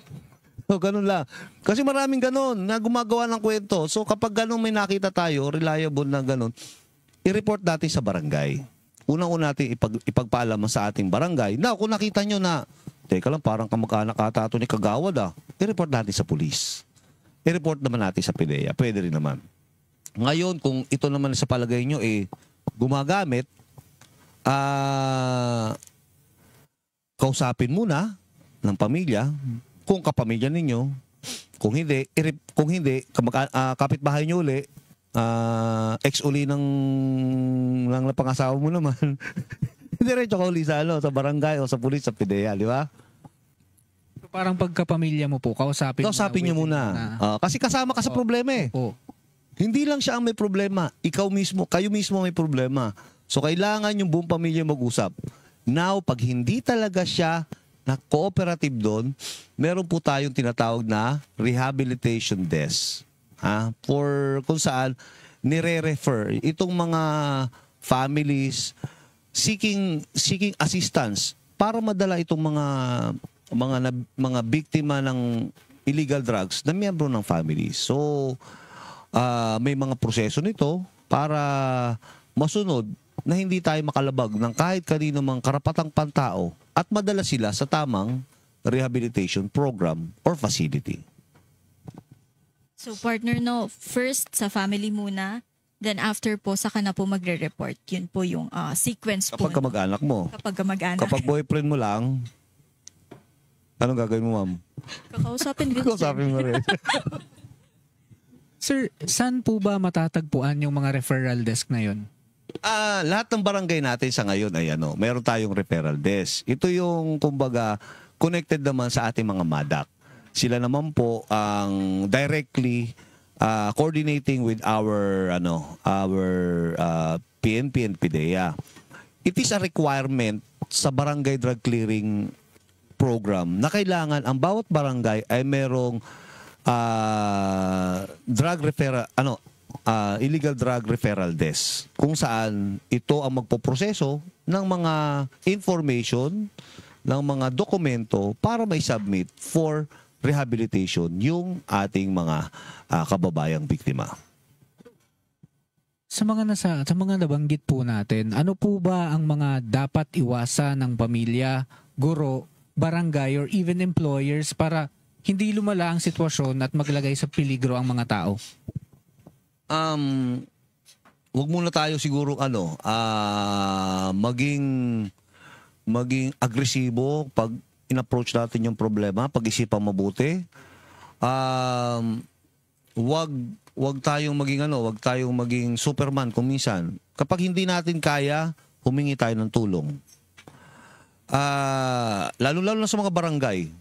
Speaker 2: So, ganun lang. Kasi maraming ganun na gumagawa ng kwento. So, kapag ganun may nakita tayo, reliable na ganun, i-report natin sa barangay. Unang-una natin ipagpaalam sa ating barangay. Now, kung nakita nyo na, teka lang, parang kamag-anak ata ito ni Kagawad i-report natin sa pulis. I-report naman natin sa PIDEA. Pwede rin naman. Ngayon, kung ito naman sa palagay nyo, gumagamit, kausapin muna ng pamilya, kung kapamilya ninyo, kung hindi, kapitbahay nyo uli, ex uli ng pangasawa mo naman, diretso ka uli sa barangay o sa pulis, sa PIDEA, di ba?
Speaker 21: Parang pagkapamilya mo po, kausapin
Speaker 2: nyo muna. Kasi kasama ka sa problema Hindi lang siya ang may problema, kayo mismo may problema. So kailangan yung buong pamilya mag-usap. Now, pag hindi talaga siya na cooperative doon, meron po tayong tinatawag na rehabilitation desk. For kung saan nire-refer itong mga families seeking assistance para madala itong mga biktima ng illegal drugs na miyembro ng family. So, may mga proseso nito para masunod na hindi tayo makalabag ng kahit kanino mang karapatang pantao at madala sila sa tamang rehabilitation program or facility.
Speaker 23: So partner, no, first sa family muna, then after po saka na po magre-report. Yun po yung sequence po.
Speaker 2: Kapag kamag-anak mo.
Speaker 23: Kapag kamag-anak.
Speaker 2: Kapag boyfriend mo lang, anong gagawin mo, ma'am?
Speaker 23: Kakausapin din.
Speaker 2: Kakausapin mo rin.
Speaker 21: Sir, saan po ba matatagpuan yung mga referral desk na yun?
Speaker 2: Lahat ng barangay natin sa ngayon ay meron tayong referral desk. Ito yung kumbaga connected naman sa ating mga MADAC. Sila naman po ang directly coordinating with our PNP and PDEA. It is a requirement sa barangay drug clearing program na kailangan ang bawat barangay ay merong illegal drug referral desk kung saan ito ang magpoproseso ng mga information, ng mga dokumento para may submit for rehabilitation yung ating mga kababayang biktima.
Speaker 21: Sa mga nabanggit po natin, ano po ba ang mga dapat iwasan ng pamilya, guro, barangay or even employers para hindi lumala ang sitwasyon at maglagay sa peligro ang mga tao?
Speaker 2: Wag muna tayo siguro maging agresibo pag in-approach natin yung problema, pag-isipan mabuti. Wag tayong maging Superman kung minsan. Kapag hindi natin kaya, humingi tayo ng tulong. Lalo-lalo na sa mga barangay.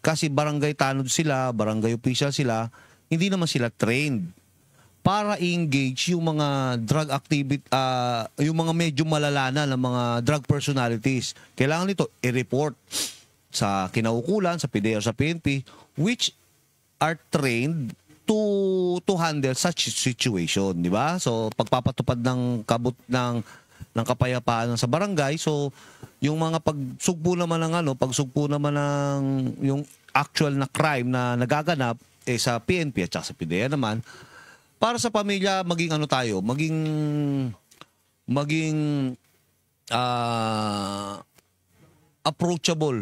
Speaker 2: Kasi barangay tanod sila, barangay official sila, hindi naman sila trained para i-engage yung mga drug activity, yung mga medyo malalana ng mga drug personalities. Kailangan nito i-report sa kinaukulan, sa PDEA, sa PNP, which are trained to handle such situation, di ba? So, pagpapatupad ng kapayapaan sa barangay, so yung mga pagsugpo naman ng yung actual na crime na nagaganap sa PNP at saka sa PDEA naman, para sa pamilya maging approachable,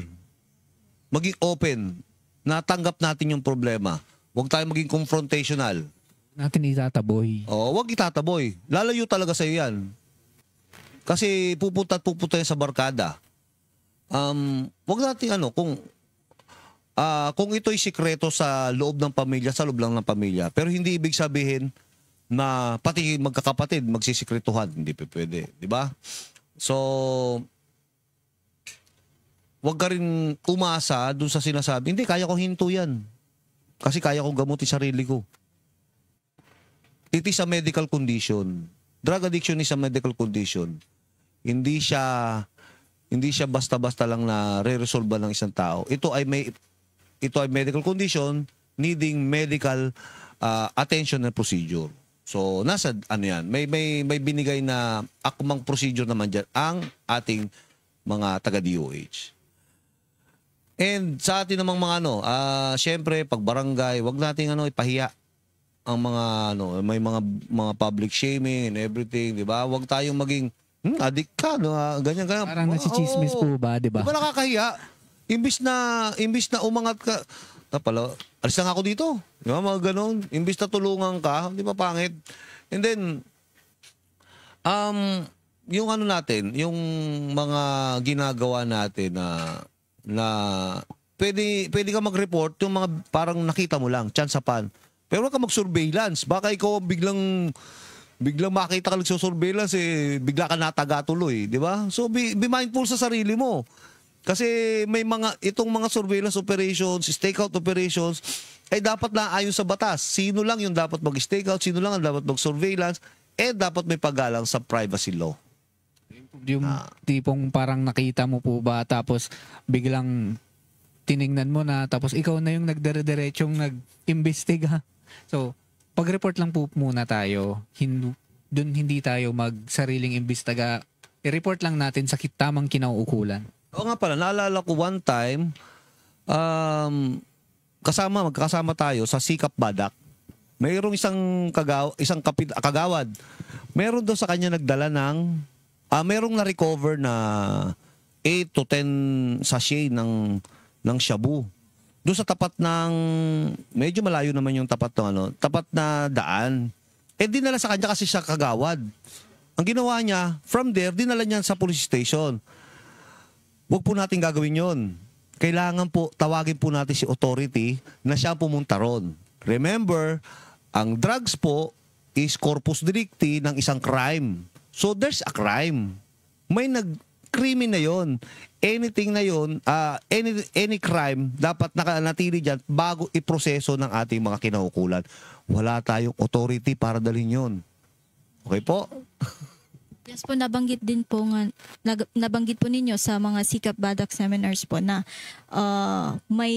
Speaker 2: maging open, natanggap natin yung problema. Huwag tayo maging confrontational.
Speaker 21: Natin itataboy.
Speaker 2: Huwag itataboy. Lalayo talaga sa yan. Kasi pupunta yan sa barkada. Huwag natin kung ito'y sikreto sa loob ng pamilya, sa loob lang ng pamilya. Pero hindi ibig sabihin na pati magkakapatid magsisikretuhan. Hindi pwede. Di ba? So, huwag ka rin umasa dun sa sinasabi, hindi, kaya ko hinto yan. Kasi kaya ko gamutin sarili ko. It is a medical condition. Drug addiction is a medical condition. Hindi siya basta-basta lang na re-resolve ng isang tao. Ito ay medical condition needing medical attention and procedure. So, nasa yan, may binigay na akmang procedure naman dyan ang ating mga taga-DOH. And sa atin namang mga syempre pag barangay, wag nating ipahiya ang mga may mga public shaming and everything, di ba? Wag tayong maging addict ka, ganyan.
Speaker 21: Parang nasichismis po ba, di ba?
Speaker 2: Di ba nakakahiya? Imbis na umangat ka, alis na ako dito. Di ba, mga ganon. Imbis na tulungan ka, di ba pangit? And then, yung natin, yung mga ginagawa natin na pwede ka mag-report yung mga parang nakita mo lang, tsansapan. Pero wag ka mag-surveillance. Baka ikaw biglang makita ka nagsusurveillance, bigla ka nataga tuloy, di ba? So be mindful sa sarili mo. Kasi may itong mga surveillance operations, stakeout operations, ay dapat na ayon sa batas. Sino lang yung dapat mag-stakeout, sino lang ang dapat mag-surveillance, dapat may paggalang sa privacy law.
Speaker 21: Yung tipong parang nakita mo po ba tapos biglang tiningnan mo na tapos ikaw na yung nagdire-diretsong nag-imbestiga. So, pag-report lang po muna tayo. Hindi tayo mag-sariling imbestiga i-report lang natin sa tamang kinauukulan.
Speaker 2: Oo nga pala, naalala ko one time, magkasama tayo sa Sikap Badak. Mayroong isang kagawad. Meron daw sa kanya nagdala ng, merong na-recover na 8 to 10 sachet ng shabu. Doon sa tapat ng, medyo malayo naman yung tapat na daan. Dinala sa kanya kasi siya kagawad. Ang ginawa niya, from there, dinala niya sa police station. Huwag po natin gagawin yon. Kailangan po, tawagin po natin si authority na siya pumunta ron. Remember, ang drugs po is corpus delicti ng isang crime. So there's a crime. May crime na yon. Anything na yon, any crime, dapat nakanatili dyan bago iproseso ng ating mga kinaukulan. Wala tayong authority para dalhin yon. Okay po?
Speaker 23: Yes po, nabanggit nabanggit po ninyo sa mga Sikap Badak seminars po na may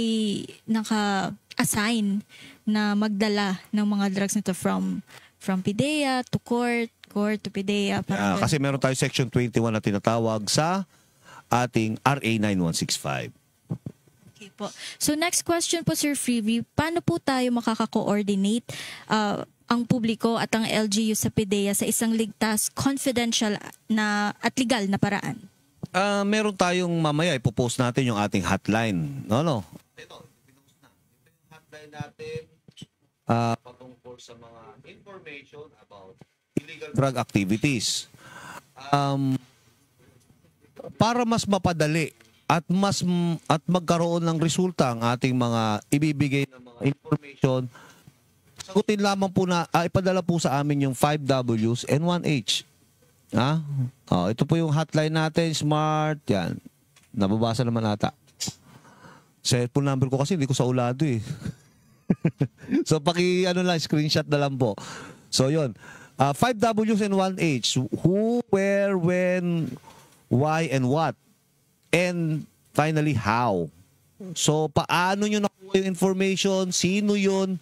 Speaker 23: naka-assign na magdala ng mga drugs nito from PIDEA to court to PIDEA.
Speaker 2: Kasi meron tayo Section 21 na tinatawag sa ating RA 9165.
Speaker 23: Okay po. So next question po, Sir Freebie, paano po tayo makaka-coordinate ang publiko at ang LGU sa PIDEA sa isang ligtas, confidential at legal na paraan?
Speaker 2: Meron tayong mamaya, ipopost natin yung ating hotline. No. Ito yung hotline natin patungkol sa mga information about illegal drug activities. Para mas mapadali at magkaroon ng resulta ang ating mga ibibigay na mga information, sagutin lamang po ipadala po sa amin yung 5 Ws and 1 H. Ito po yung hotline natin, smart, yan. Nababasa naman ata. Cellphone number ko kasi hindi ko sa ulado eh. So screenshot na lang po. So yun, 5 Ws and 1 H. Who, where, when, why, and what. And finally, how. So paano nyo nakuha yung information, sino yun,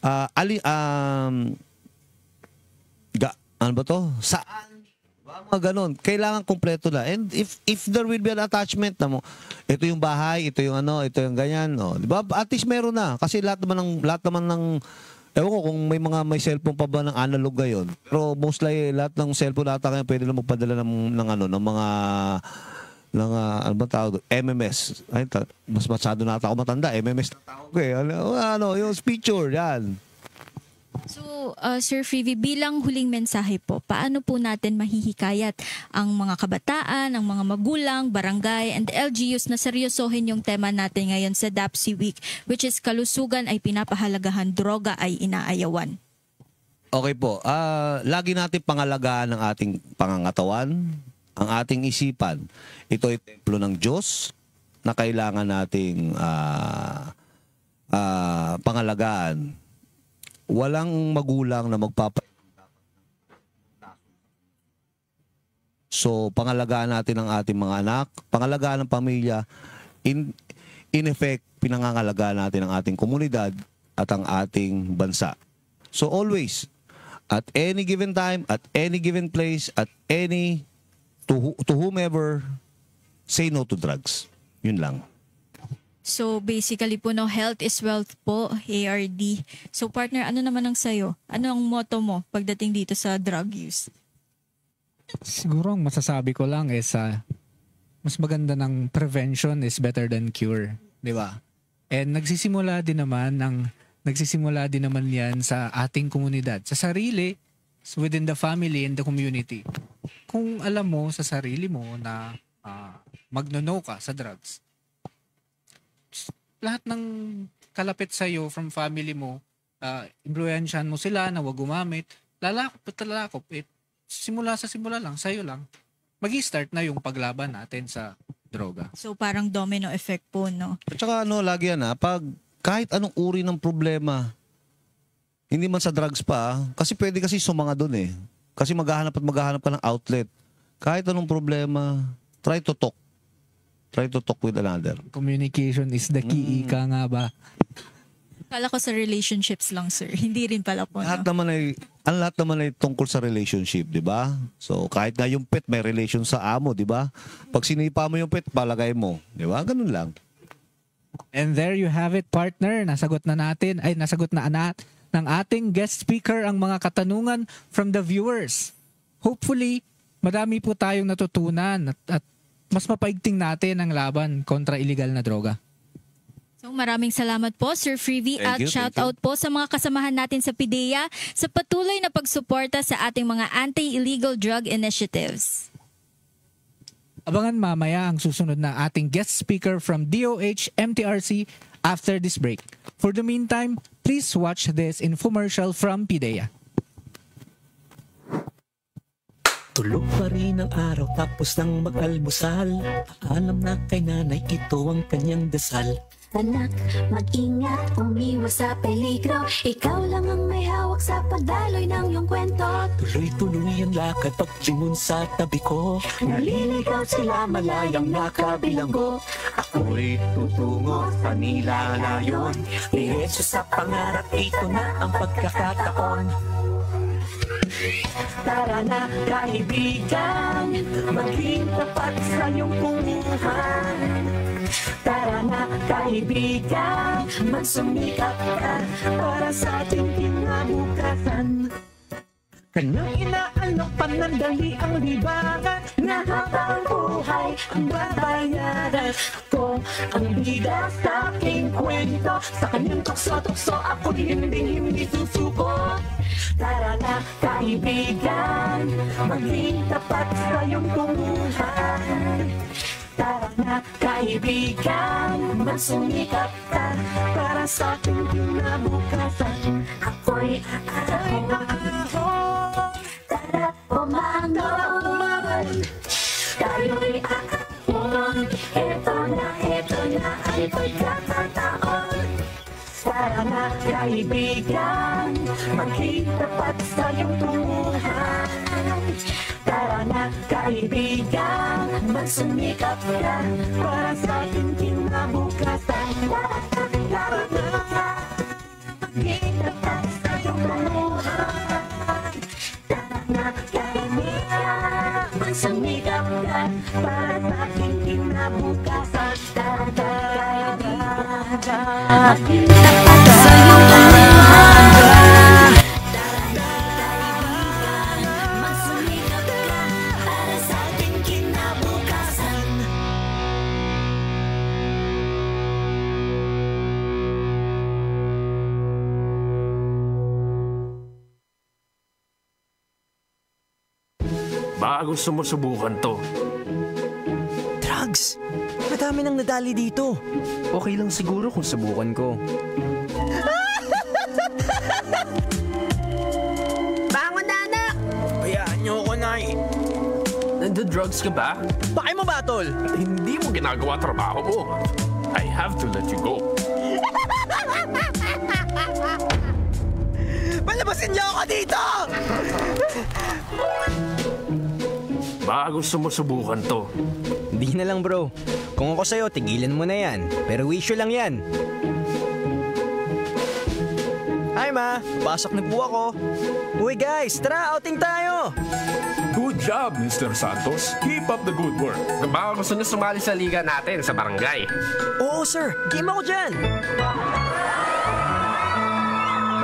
Speaker 2: ano ba to? Saan? Mga ganon. Kailangan kompleto na. And if there will be an attachment na mo, ito yung bahay, ito yung ito yung ganyan. Di ba? At least meron na. Kasi lahat naman ng ewan ko kung may cellphone pa ba ng analog ngayon. Pero mostly lahat ng cellphone ata ngayon pwede na magpadala ng mga ano ba tawag doon? MMS. Ay, mas masyado na ako matanda. MMS na tawag ko eh. Yung picture, yan.
Speaker 23: So, Sir Freebie, bilang huling mensahe po, paano po natin mahihikayat ang mga kabataan, ang mga magulang, barangay, and LGUs na seryosohin yung tema natin ngayon sa DAPSI Week, which is kalusugan ay pinapahalagahan, droga ay inaayawan?
Speaker 2: Okay po. Lagi natin pangalagaan ang ating pangangatawan, ang ating isipan. Ito ay templo ng Diyos na kailangan nating pangalagaan. Walang magulang na So, pangalagaan natin ang ating mga anak, pangalagaan ng pamilya, in effect, pinangangalagaan natin ang ating komunidad at ang ating bansa. So, always, at any given time, at any given place, to whomever, say no to drugs. Yun lang.
Speaker 23: So basically po, health is wealth po, ARD. So partner, ano naman ang sayo? Ano ang motto mo pagdating dito sa drug use?
Speaker 21: Siguro ang masasabi ko lang is mas maganda ng prevention is better than cure, di ba? And nagsisimula din naman yan sa ating komunidad, sa sarili, within the family and the community. Kung alam mo sa sarili mo na magno-no ka sa drugs, lahat ng kalapit sa'yo from family mo, impluensyahan mo sila na wag gumamit, lalakop, simula lang, sa'yo lang, mag-i-start na yung paglaban natin sa droga.
Speaker 23: So parang domino effect po, no?
Speaker 2: At saka lagi yan pag kahit anong uri ng problema, hindi man sa drugs pa, kasi pwede kasi sumanga dun eh. Kasi maghahanap ka ng outlet. Kahit anong problema, try to talk. Try to talk with another.
Speaker 21: Communication is the key, ika nga ba?
Speaker 23: Kala ko sa relationships lang, sir. Hindi rin pala po.
Speaker 2: Lahat naman ay tungkol sa relationship, di ba? So kahit na yung pet may relation sa amo, di ba? Pag sinipa mo yung pet, palagay mo, di ba? Ganun lang.
Speaker 21: And there you have it, partner. Nasagot na ng ating guest speaker ang mga katanungan from the viewers. Hopefully, madami po tayong natutunan at mas mapaigting natin ang laban kontra illegal na droga.
Speaker 23: So maraming salamat po, Sir Freevee, at shout out po sa mga kasamahan natin sa PIDEA sa patuloy na pagsuporta sa ating mga anti-illegal drug initiatives.
Speaker 21: Abangan mamaya ang susunod na ating guest speaker from DOH MTRC after this break. For the meantime, please watch this infomercial from PIDEA.
Speaker 3: Tulog pa rin ang araw tapos nang mag-almusal. Alam na kay nanay ito ang kanyang dasal.
Speaker 4: Anak, mag-ingat, umiwas sa peligro. Ikaw lang ang may hawak sa pagdaloy ng iyong kwento.
Speaker 3: Tuloy-tuloy ang lakad paglingon sa tabi ko.
Speaker 4: Naliligaw sila malayang nakabilanggo.
Speaker 3: Ako'y tutungo sa nila ngayon. Diretso sa pangarap, ito na ang pagkakataon.
Speaker 4: Tara na kaibigan, maging tapat sa iyong pumuhan. Tara na kaibigan, magsumikap ka para sa ating kinabukasan.
Speaker 3: Kanyang inaalok panandali ang libangan
Speaker 4: na habang buhay ang babayaran ko.
Speaker 3: Ang bida sa aking kwento, sa kanyang tukso-tukso ako'y hindi susuko.
Speaker 4: Tara na kaibigan, maging tapat sa iyong tungkuhan. Tara na kaibigan, magsumikap ka para sa ating kinabukasan. Ako'y ahon, tara't umangon. Tayo'y ahon, eto na ay pagkakataon. Tara na kaibigan, maging tapat sa iyong tunguhan. Tara na kaibigan, magsumikap ka para sa ating kinabukasan. Tara na, maging tapat sa iyong tunguhan. Tara na kaibigan, magsumikap ka para sa ating kinabukasan. Tara na kaibigan,
Speaker 5: Baka gusto mo subukan to.
Speaker 24: Drugs! Madami nang nadali dito.
Speaker 25: Okay lang siguro kung subukan ko.
Speaker 24: Bangon na, anak!
Speaker 5: Hayaan niyo ako, Nay. Nando-drugs ka ba?
Speaker 24: Bakit mo ba, tol?
Speaker 5: Hindi mo ginagawa trabaho mo. I have to let you go.
Speaker 24: Palabasin niyo ako dito!
Speaker 5: Baka gusto mo subukan to.
Speaker 24: Hindi na lang, bro. Kung ako sa'yo, tigilan mo na yan. Pero wisyo lang yan. Hi, Ma. Pasok na po ako. Uy, guys. Tara, outing tayo.
Speaker 5: Good job, Mr. Santos. Keep up the good work. Baka gusto niyo sumali sa liga natin sa barangay.
Speaker 24: Oo, sir. Game ako dyan.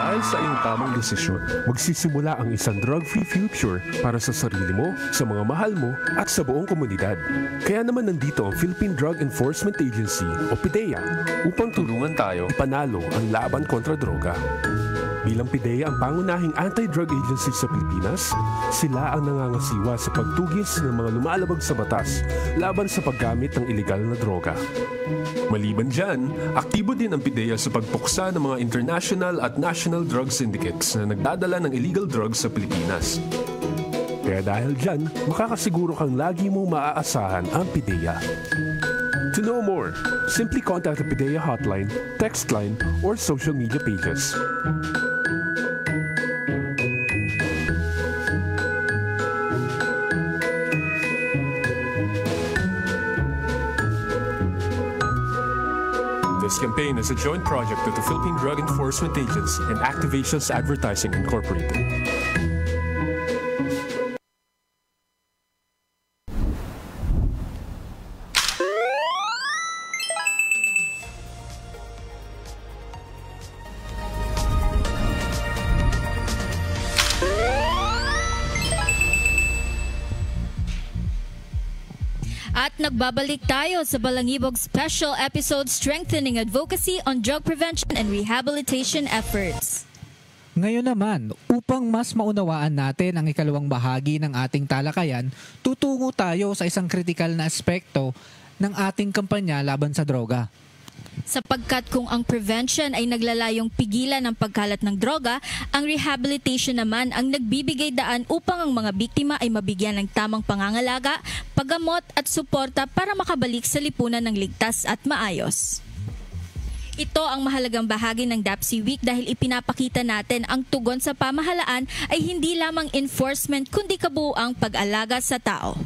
Speaker 5: Dahil sa iyong tamang desisyon, magsisimula ang isang drug-free future para sa sarili mo, sa mga mahal mo, at sa buong komunidad. Kaya naman nandito ang Philippine Drug Enforcement Agency o PIDEA upang tulungan tayo ipanalo ang laban kontra droga. Bilang PIDEA ang pangunahing anti-drug agency sa Pilipinas, sila ang nangangasiwa sa pagtugis ng mga lumalabag sa batas laban sa paggamit ng ilegal na droga. Maliban dyan, aktibo din ang PIDEA sa pagpuksa ng mga international at national drug syndicates na nagdadala ng illegal drugs sa Pilipinas. Kaya dahil dyan, makakasiguro kang lagi mong maaasahan ang PIDEA. To know more, simply contact the PIDEA hotline, text line, or social media pages. The This campaign is a joint project of the Philippine Drug Enforcement Agency and Activations Advertising Incorporated.
Speaker 23: At nagbabalik tayo sa Balangibog Special Episode Strengthening Advocacy on Drug Prevention and Rehabilitation Efforts.
Speaker 21: Ngayon naman, upang mas maunawaan natin ang ikalawang bahagi ng ating talakayan, tutungo tayo sa isang kritikal na aspekto ng ating kampanya laban sa droga.
Speaker 23: Sapagkat kung ang prevention ay naglalayong pigilan ng pagkalat ng droga, ang rehabilitation naman ang nagbibigay daan upang ang mga biktima ay mabigyan ng tamang pangangalaga, paggamot at suporta para makabalik sa lipunan ng ligtas at maayos. Ito ang mahalagang bahagi ng DAPC Week dahil ipinapakita natin ang tugon sa pamahalaan ay hindi lamang enforcement kundi kabuuang pag-alaga sa tao.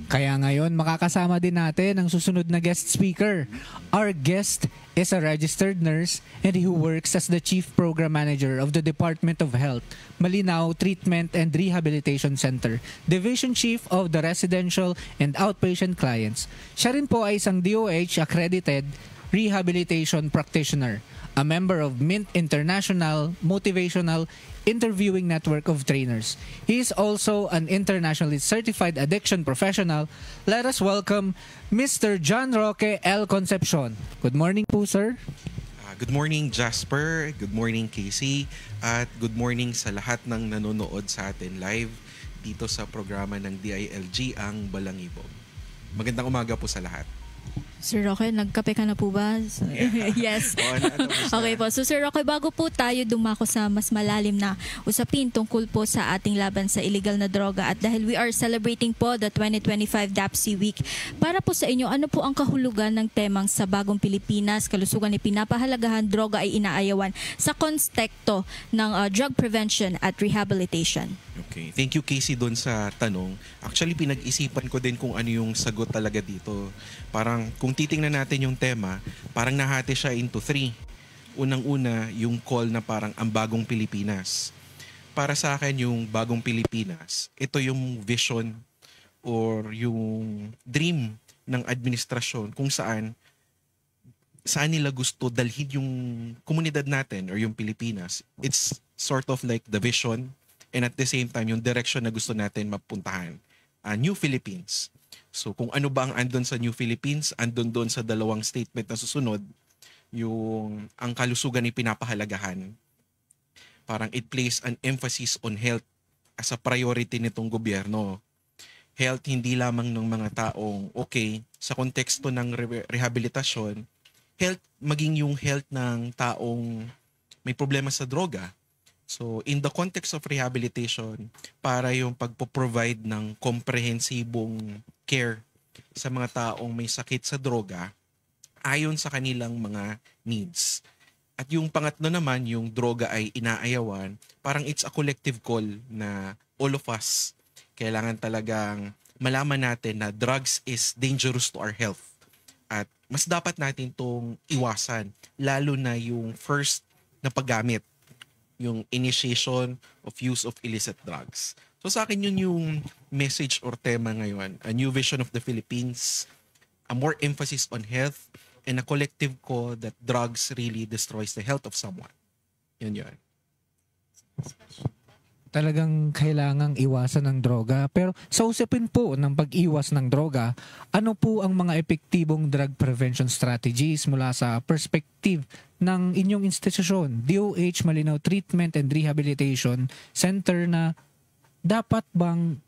Speaker 21: Kaya ngayon, makakasama din natin ang susunod na guest speaker. Our guest is a registered nurse and who works as the Chief Program Manager of the Department of Health, Malinaw Treatment and Rehabilitation Center, Division Chief of the Residential and Outpatient Clients. Siya rin po ay isang DOH-accredited rehabilitation practitioner, a member of MINT International Motivational Interviewing Network of Trainers. He is also an internationally certified addiction professional. Let us welcome Mr. John Roque L. Concepcion. Good morning po, sir.
Speaker 6: Good morning, Jasper. Good morning, Casey. At good morning sa lahat ng nanonood sa atin live dito sa programa ng DILG, ang Balangibog. Magandang umaga po sa lahat.
Speaker 23: Sir Roque, nagkape ka na po ba? Yes. Okay po. So Sir Roque, bago po tayo dumako sa mas malalim na usapin tungkol po sa ating laban sa illegal na droga at dahil we are celebrating po the 2025 DAPC Week, para po sa inyo, ano po ang kahulugan ng temang sa bagong Pilipinas, kalusugan ay pinapahalagahan, droga ay inaayawan sa konteksto ng drug prevention at rehabilitation?
Speaker 6: Okay. Thank you, Casey, doon sa tanong. Actually, pinag-isipan ko din kung ano yung sagot talaga dito. Parang kung titingnan natin yung tema, parang nahati siya into 3. Unang-una, yung call na parang ang bagong Pilipinas. Para sa akin, yung bagong Pilipinas, ito yung vision or yung dream ng administrasyon kung saan nila gusto dalhin yung komunidad natin or yung Pilipinas. It's sort of like the vision and at the same time, yung direction na gusto natin mapuntahan. New Philippines. So kung ano ba ang andon sa New Philippines, andon doon sa dalawang statement na susunod, yung ang kalusugan ay pinapahalagahan. Parang it places an emphasis on health as a priority nitong gobyerno. Health hindi lamang ng mga taong okay sa konteksto ng rehabilitasyon, health maging yung health ng taong may problema sa droga. So, in the context of rehabilitation, para yung pagpo-provide ng komprehensibong care sa mga taong may sakit sa droga, ayon sa kanilang mga needs. At yung pangatlo naman, yung droga ay inaayawan, parang it's a collective call na all of us, kailangan talagang malaman natin na drugs is dangerous to our health. At mas dapat natin itong iwasan, lalo na yung first na paggamit, yung initiation of use of illicit drugs. So sa akin yun yung message or tema ngayon. A new vision of the Philippines, a more emphasis on health, and a collective call that drugs really destroys the health of someone. Yun.
Speaker 21: Talagang kailangang iwasan ng droga. Pero sa usapin po ng pag-iwas ng droga, ano po ang mga epektibong drug prevention strategies mula sa perspective ng inyong institusyon, DOH Malinaw Treatment and Rehabilitation Center, na dapat bang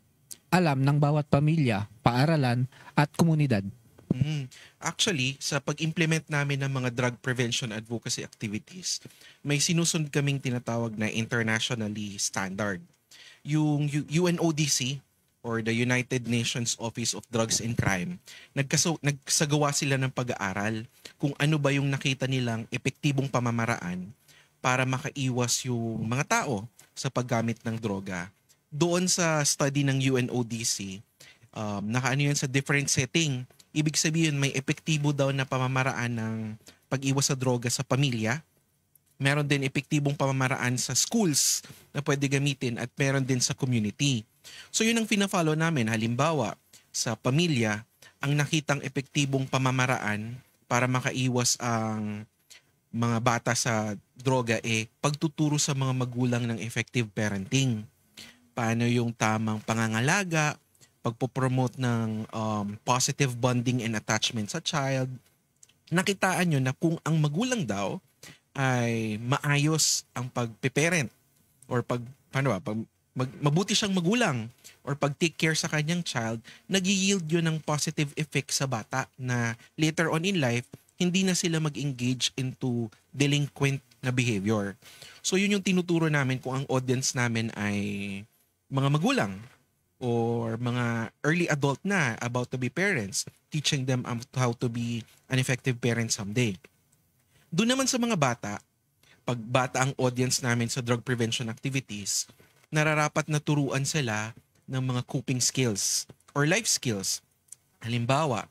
Speaker 21: alam ng bawat pamilya, paaralan at komunidad?
Speaker 6: Actually, sa pag-implement namin ng mga drug prevention advocacy activities, may sinusunod kaming tinatawag na internationally standard. Yung UNODC or the United Nations Office of Drugs and Crime, nagsagawa sila ng pag-aaral kung ano ba yung nakita nilang epektibong pamamaraan para makaiwas yung mga tao sa paggamit ng droga. Doon sa study ng UNODC, nakaano yan sa different setting. Ibig sabihin may epektibo daw na pamamaraan ng pag-iwas sa droga sa pamilya. Meron din epektibong pamamaraan sa schools na pwede gamitin at meron din sa community. So yun ang fina-follow namin. Halimbawa, sa pamilya, ang nakitang epektibong pamamaraan para makaiwas ang mga bata sa droga pagtuturo sa mga magulang ng effective parenting. Paano yung tamang pangangalaga, pagpopromote ng positive bonding and attachment sa child. Nakitaan nyo na kung ang magulang daw ay maayos ang pagpe-parent or mabuti siyang magulang or pag-take care sa kanyang child, nag-yield yun ng positive effect sa bata na later on in life, hindi na sila mag-engage into delinquent na behavior. So yun yung tinuturo namin kung ang audience namin ay mga magulang or mga early adult na about to be parents, teaching them how to be an effective parent someday. Doon naman sa mga bata, pag bata ang audience namin sa drug prevention activities, nararapat na turuan sila ng mga coping skills or life skills. Halimbawa,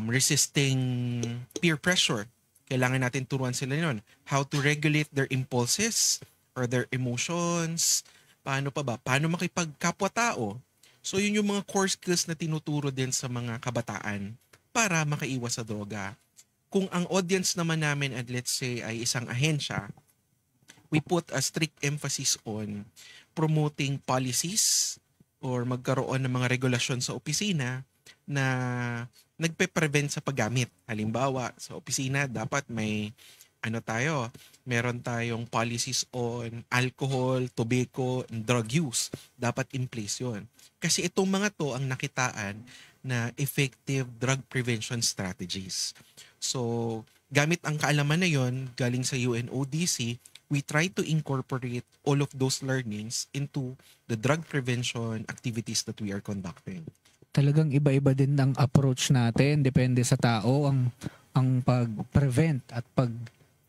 Speaker 6: resisting peer pressure. Kailangan natin turuan sila yun. How to regulate their impulses or their emotions. Paano pa ba? Paano makipagkapwa-tao? So yun yung mga core skills na tinuturo din sa mga kabataan para makaiwas sa droga. Kung ang audience naman namin at let's say ay isang ahensya, we put a strict emphasis on promoting policies or magkaroon ng mga regulasyon sa opisina na nagpe-prevent sa paggamit. Halimbawa, sa opisina dapat may meron tayong policies on alcohol, tobacco, and drug use. Dapat in place yun. Kasi itong mga to ang nakitaan na effective drug prevention strategies. So, gamit ang kaalaman na yon galing sa UNODC, we try to incorporate all of those learnings into the drug prevention activities that we are conducting.
Speaker 21: Talagang iba-iba din ang approach natin, depende sa tao ang pag-prevent at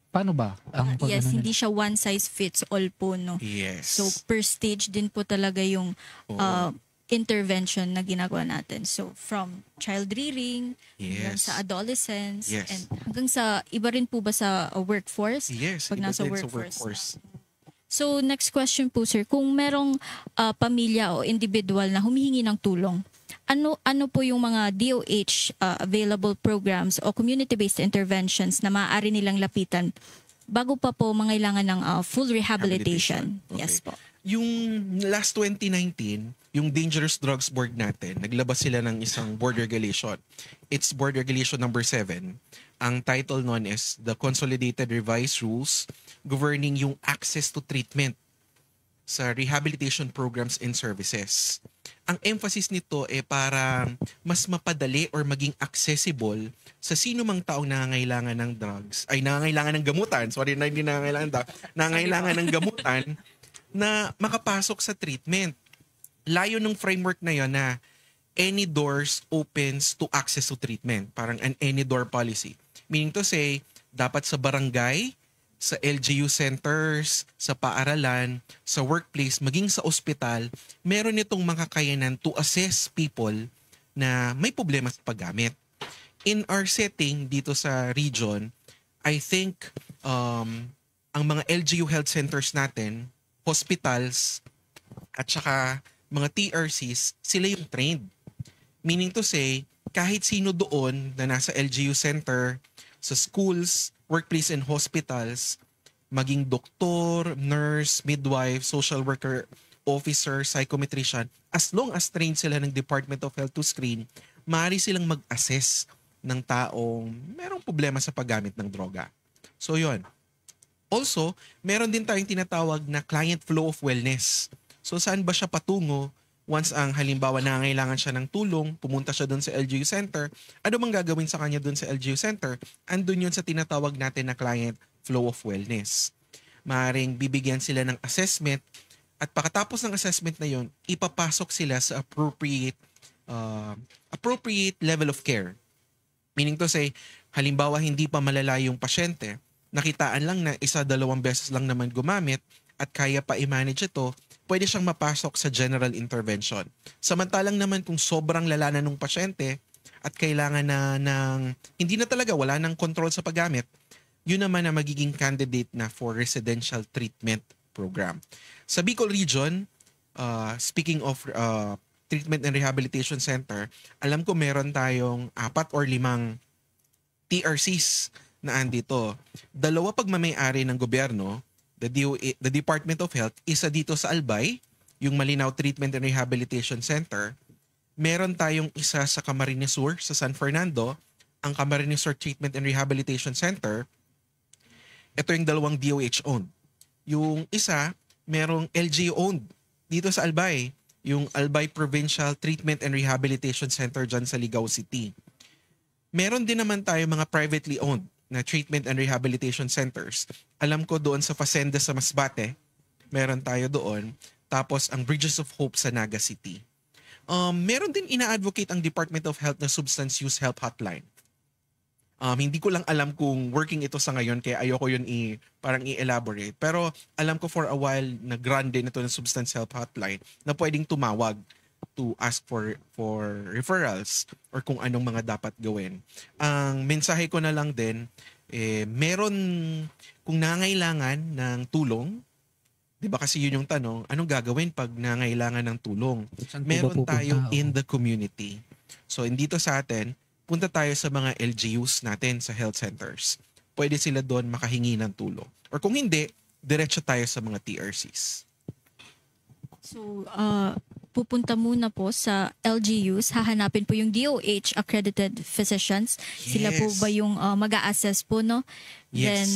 Speaker 21: paano ba?
Speaker 23: Yes, hindi siya one size fits all po, no?
Speaker 6: Yes.
Speaker 23: So per stage din po talaga yung intervention na ginagawa natin. So from child rearing, hanggang sa adolescence, and hanggang sa iba rin po ba sa workforce?
Speaker 6: Yes,
Speaker 23: pag
Speaker 6: iba
Speaker 23: nasa
Speaker 6: din
Speaker 23: workforce. So next question po, sir, kung merong pamilya o individual na humihingi ng tulong, ano po yung mga DOH available programs o community-based interventions na maaari nilang lapitan bago pa po mangailangan ng full rehabilitation?
Speaker 6: Okay.
Speaker 23: Yes po.
Speaker 6: Yung last 2019, yung Dangerous Drugs Board natin, naglabas sila ng isang board regulation. It's Board Regulation number 7. Ang title nun is the Consolidated Revised Rules Governing yung Access to Treatment sa Rehabilitation Programs and Services. Ang emphasis nito para mas mapadali or maging accessible sa sino mang taong nangangailangan ng drugs, ay nangangailangan ng gamutan, hindi nangangailangan ng gamutan na makapasok sa treatment. Layo ng framework na yon na any doors opens to access to treatment. Parang an any door policy. Meaning to say, dapat sa barangay, sa LGU centers, sa paaralan, sa workplace, maging sa ospital, meron itong makakayanan to assess people na may problema sa paggamit. In our setting dito sa region, I think ang mga LGU health centers natin, hospitals, at saka mga TRCs, sila yung trained. Meaning to say, kahit sino doon na nasa LGU center, sa schools, workplace, and hospitals, maging doktor, nurse, midwife, social worker, officer, psychometrician, as long as trained sila ng Department of Health to screen, maaari silang mag-assess ng taong merong problema sa paggamit ng droga. So yun. Also, meron din tayong tinatawag na client flow of wellness. So saan ba siya patungo once ang halimbawa nangangailangan siya ng tulong, pumunta siya doon sa LGU Center, ano bang gagawin sa kanya doon sa LGU Center? Andun yun sa tinatawag natin na client flow of wellness. Maaring bibigyan sila ng assessment at pagkatapos ng assessment na yun, ipapasok sila sa appropriate level of care. Meaning to say, halimbawa hindi pa malala yung pasyente, nakitaan lang na 1-2 beses lang naman gumamit at kaya pa i-manage ito, pwede siyang mapasok sa general intervention. Samantalang naman kung sobrang lala na nung pasyente, at kailangan na ng, hindi na talaga, wala nang control sa paggamit, yun naman na magiging candidate na for residential treatment program. Sa Bicol Region, speaking of treatment and rehabilitation center, alam ko meron tayong 4 or 5 TRCs na andito. 2 pagmamayari ng gobyerno, the Department of Health, isa dito sa Albay, yung Malinaw Treatment and Rehabilitation Center. Meron tayong isa sa Camarines Sur sa San Fernando, ang Camarines Sur Treatment and Rehabilitation Center. Ito yung 2 DOH owned. Yung isa, merong LGU owned dito sa Albay, yung Albay Provincial Treatment and Rehabilitation Center dyan sa Ligao City. Meron din naman tayo mga privately owned na treatment and rehabilitation centers. Alam ko doon sa Facenda sa Masbate, meron tayo doon. Tapos ang Bridges of Hope sa Naga City. Meron din ina-advocate ang Department of Health na Substance Use Help Hotline. Hindi ko lang alam kung working ito sa ngayon kaya ayoko yun parang i-elaborate. Pero alam ko for a while na grande ito ng Substance Help Hotline na pwedeng tumawag to ask for referrals or kung anong mga dapat gawin. Ang mensahe ko na lang din, meron kung nangailangan ng tulong, di ba kasi yun yung tanong, anong gagawin pag nangailangan ng tulong? Meron tayo in the community. So, dito sa atin, punta tayo sa mga LGUs natin sa health centers. Pwede sila doon makahingi ng tulong. Or kung hindi, diretso tayo sa mga TRCs.
Speaker 23: So, pupunta muna po sa LGUs, hahanapin po yung DOH accredited physicians. Sila po ba yung mag-a-assess po, no?
Speaker 6: Yes.
Speaker 23: Then,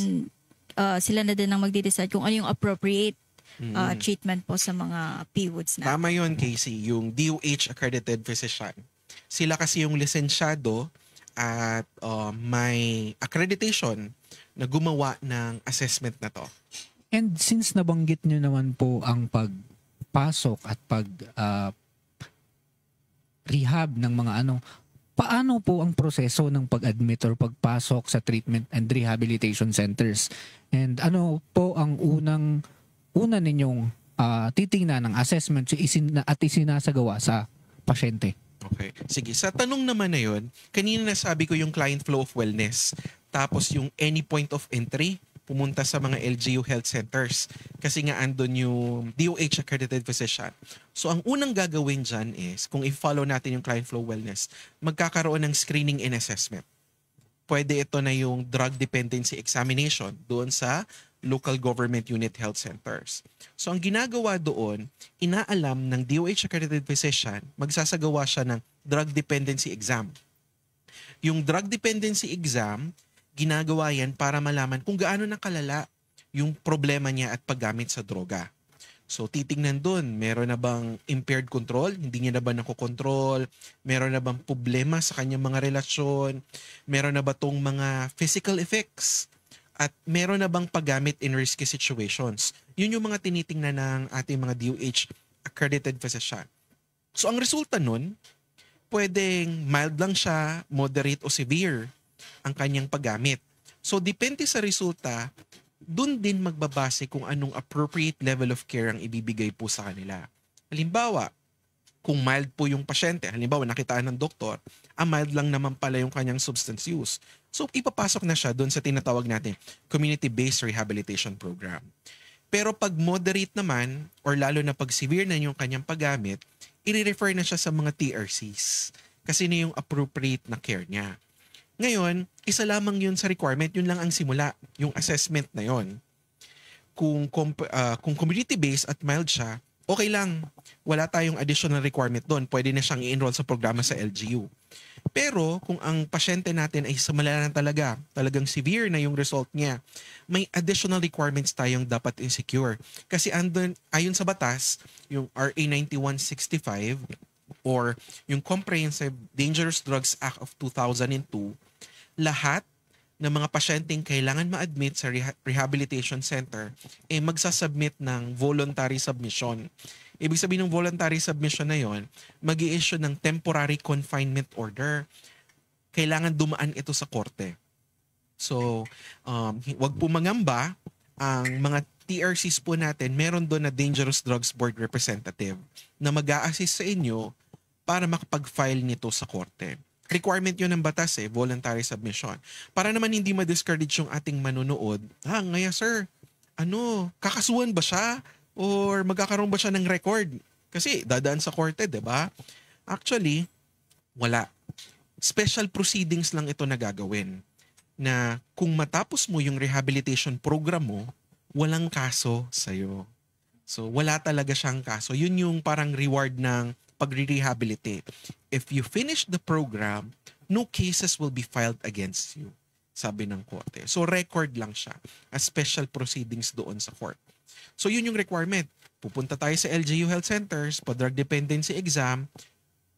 Speaker 23: sila na din ang magde-decide kung ano yung appropriate treatment po sa mga PWODs na.
Speaker 6: Tama yun, Casey. Yung DOH accredited physician. Sila kasi yung lisensyado at may accreditation na gumawa ng assessment na to.
Speaker 21: And since nabanggit nyo naman po ang pagpasok at rehab ng mga paano po ang proseso ng pag-admit or pagpasok sa treatment and rehabilitation centers? And ano po ang una ninyong titingnan ng assessment at isinasagawa sa pasyente?
Speaker 6: Okay. Sige. Sa tanong naman na yun, kanina nasabi ko yung client flow of wellness. Tapos yung any point of entry, pumunta sa mga LGU health centers. Kasi nga andun yung DOH accredited physician. So ang unang gagawin dyan is, kung i-follow natin yung client flow wellness, magkakaroon ng screening and assessment. Pwede ito na yung drug dependency examination doon sa local government unit health centers. So ang ginagawa doon, inaalam ng DOH accredited physician, magsasagawa siya ng drug dependency exam. Yung drug dependency exam, ginagawa yan para malaman kung gaano nakalala yung problema niya at paggamit sa droga. So titingnan doon, meron na bang impaired control? Hindi niya na ba nakokontrol? Meron na bang problema sa kanyang mga relasyon? Meron na ba tong mga physical effects? At meron na bang paggamit in risky situations? Yun yung mga tinitingnan ng ating mga DOH accredited physician. So ang resulta nun, pwedeng mild lang siya, moderate o severe ang kanyang paggamit. So depende sa resulta, dun din magbabase kung anong appropriate level of care ang ibibigay po sa kanila. Halimbawa, kung mild po yung pasyente, halimbawa nakitaan ng doktor, mild lang naman pala yung kanyang substance use. So ipapasok na siya doon sa tinatawag natin community-based rehabilitation program. Pero pag moderate naman, or lalo na pag severe na yung kanyang paggamit, i-refer na siya sa mga TRCs kasi na yung appropriate na care niya. Ngayon, isa lamang yun sa requirement, yun lang ang simula, yung assessment na yun. Kung community-based at mild siya, okay lang. Wala tayong additional requirement doon. Pwede na siyang i-enroll sa programa sa LGU. Pero kung ang pasyente natin ay sa malala talagang severe na yung result niya, may additional requirements tayong dapat i-secure. Kasi ayon sa batas, yung RA 9165 or yung Comprehensive Dangerous Drugs Act of 2002, lahat ng mga pasyenteng kailangan ma-admit sa rehabilitation center magsasubmit ng voluntary submission. Ibig sabihin ng voluntary submission na yon, mag-i-issue ng temporary confinement order. Kailangan dumaan ito sa korte. So, wag po mangamba, ang mga TRCs po natin, meron doon na Dangerous Drugs Board Representative na mag-a-assist sa inyo para makapag-file nito sa korte. requirement yun ng batas voluntary submission. Para naman hindi ma-discourage yung ating manonood, ngayon sir, kakasuhan ba siya? Or magkakaroon ba siya ng record? Kasi dadaan sa korte, di ba? Actually, wala. Special proceedings lang ito na gagawin. Na kung matapos mo yung rehabilitation program mo, walang kaso sa'yo. So, wala talaga siyang kaso. Yun yung parang reward ng pag-rehabilitate. If you finish the program, no cases will be filed against you, sabi ng korte. So, record lang siya as special proceedings doon sa court. So, yun yung requirement. Pupunta tayo sa LGU Health Centers, pa-drug dependency exam.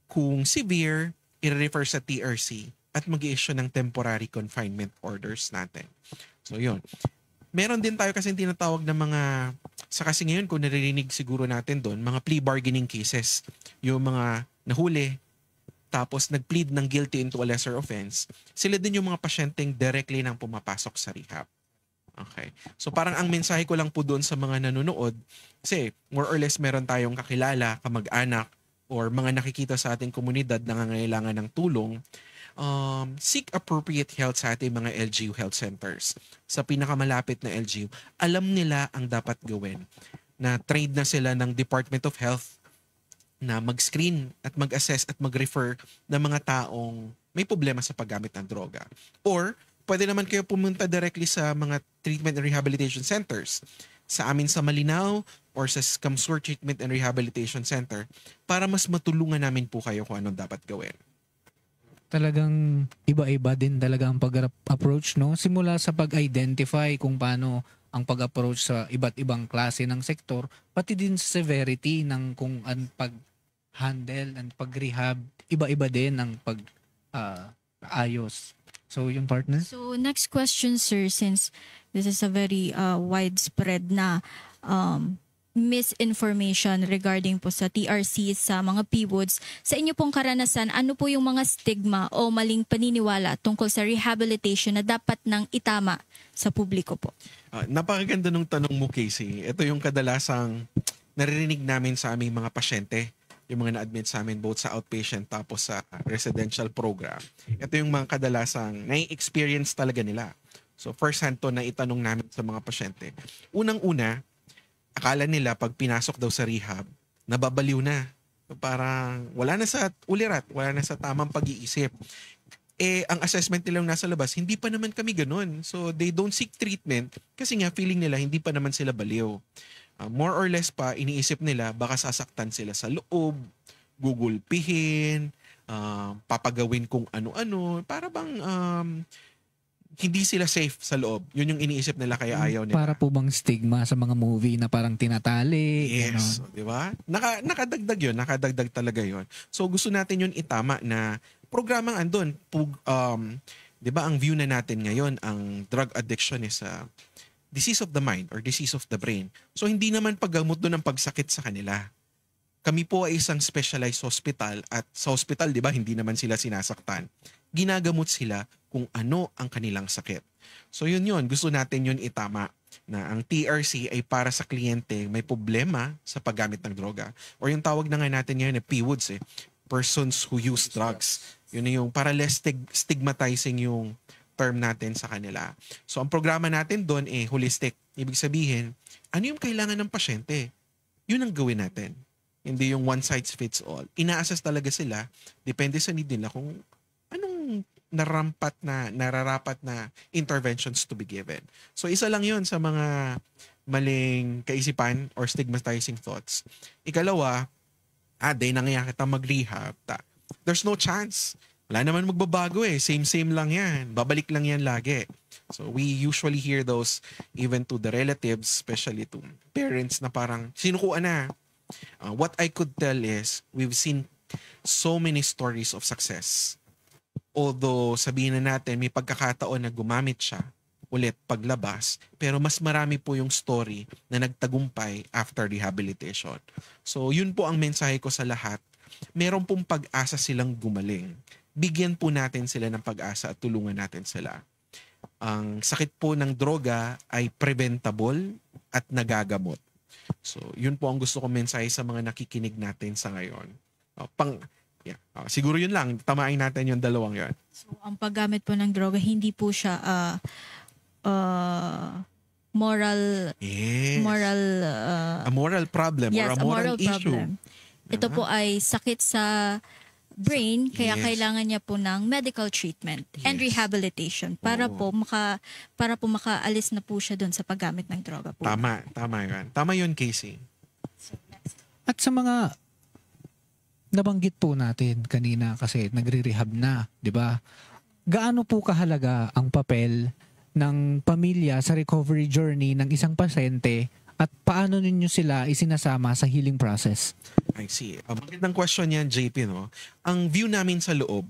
Speaker 6: Kung severe, i-refer sa TRC at mag-i-issue ng temporary confinement orders natin. So, yun. Meron din tayo kasi tinatawag na mga, sa kasi ngayon kung naririnig siguro natin doon, mga plea bargaining cases. Yung mga nahuli, tapos nag-plead ng guilty into a lesser offense, sila din yung mga pasyenteng directly nang pumapasok sa rehab. Okay. So parang ang mensahe ko lang po doon sa mga nanonood, kasi more or less meron tayong kakilala, kamag-anak, or mga nakikita sa ating komunidad na nangangailangan ng tulong, seek appropriate help sa ating mga LGU health centers. Sa pinakamalapit na LGU, alam nila ang dapat gawin. Na trained na sila ng Department of Health na mag-screen at mag-assess at mag-refer ng mga taong may problema sa paggamit ng droga. Or, pwede naman kayo pumunta directly sa mga treatment and rehabilitation centers. Sa amin sa Malinaw or sa Camsur Treatment and Rehabilitation Center para mas matulungan namin po kayo kung anong dapat gawin.
Speaker 21: Talagang iba-iba din talaga ang pag-approach, no? Simula sa pag-identify kung paano ang pag-approach sa iba't ibang klase ng sektor, pati din sa severity ng kung ang pag-handle and pag-rehab, iba-iba din ang pag-ayos. So, yung partner?
Speaker 23: So, next question, sir, since this is a very widespread na misinformation regarding po sa TRC, sa mga PWODs. Sa inyo pong karanasan, ano po yung mga stigma o maling paniniwala tungkol sa rehabilitation na dapat nang itama sa publiko po?
Speaker 6: Napakaganda ng tanong mo, Casey. Ito yung kadalasang naririnig namin sa aming mga pasyente, yung mga na-admit sa amin both sa outpatient tapos sa residential program. Ito yung mga kadalasang nai-experience talaga nila. So first hand to na itanong namin sa mga pasyente. Unang-una, akala nila pag pinasok daw sa rehab, nababaliw na. So parang wala na sa ulirat, wala na sa tamang pag-iisip. Ang assessment nilang nasa labas, hindi pa naman kami ganun. So they don't seek treatment kasi nga feeling nila hindi pa naman sila baliw. More or less pa, iniisip nila baka sasaktan sila sa loob, gugulpihin, papagawin kung ano-ano. Para bang hindi sila safe sa loob. Yun yung iniisip nila kaya ayaw nila.
Speaker 21: Para po bang stigma sa mga movie na parang tinatali?
Speaker 6: Yes, di ba? Nakadagdag yun, nakadagdag talaga yun. So gusto natin yun itama na programang andun. Di ba ang view na natin ngayon, ang drug addiction is a disease of the mind or disease of the brain. So hindi naman paggamot doon ang pagsakit sa kanila. Kami po ay isang specialized hospital at sa hospital, di ba, hindi naman sila sinasaktan. Ginagamot sila kung ano ang kanilang sakit. So yun, gusto natin yun itama na ang TRC ay para sa kliyente may problema sa paggamit ng droga. Or yung tawag na nga natin ngayon PWODs, persons who use drugs. Yun yung para less stigmatizing yung term natin sa kanila. So ang programa natin doon holistic. Ibig sabihin, ano yung kailangan ng pasyente? Yun ang gawin natin. Hindi yung one size fits all. Ina-assess talaga sila, depende sa need nila kung anong nararapat na interventions to be given. So isa lang yun sa mga maling kaisipan or stigmatizing thoughts. Ikalawa, dahil nangyayari kita mag-rehab, there's no chance. Wala naman magbabago Same lang yan. Babalik lang yan lagi. So we usually hear those even to the relatives, especially to parents na parang sinukuan na. What I could tell is we've seen so many stories of success. Although sabihin na natin may pagkakataon na gumamit siya ulit paglabas, pero mas marami po yung story na nagtagumpay after rehabilitation. So yun po ang mensahe ko sa lahat. Meron pong pag-asa silang gumaling. Bigyan po natin sila ng pag-asa at tulungan natin sila. Ang sakit po ng droga ay preventable at nagagamot. So, yun po ang gusto kong mensahe sa mga nakikinig natin sa ngayon. Yeah. Siguro yun lang. Tamain natin yung dalawang yun.
Speaker 23: So, ang paggamit po ng droga, hindi po siya moral
Speaker 6: a moral problem or a moral issue.
Speaker 23: Problem. Ito po ay sakit sa brain, kaya kailangan niya po ng medical treatment and rehabilitation para po makaalis na po siya doon sa paggamit ng droga po.
Speaker 6: Tama yun. Tama yun, Casey.
Speaker 21: At sa mga nabanggit po natin kanina kasi nagre-rehab na, 'di ba? Gaano po kahalaga ang papel ng pamilya sa recovery journey ng isang pasyente at paano ninyo sila isinasama sa healing process?
Speaker 6: I see. Magandang question yan, JP, no? Ang view namin sa loob,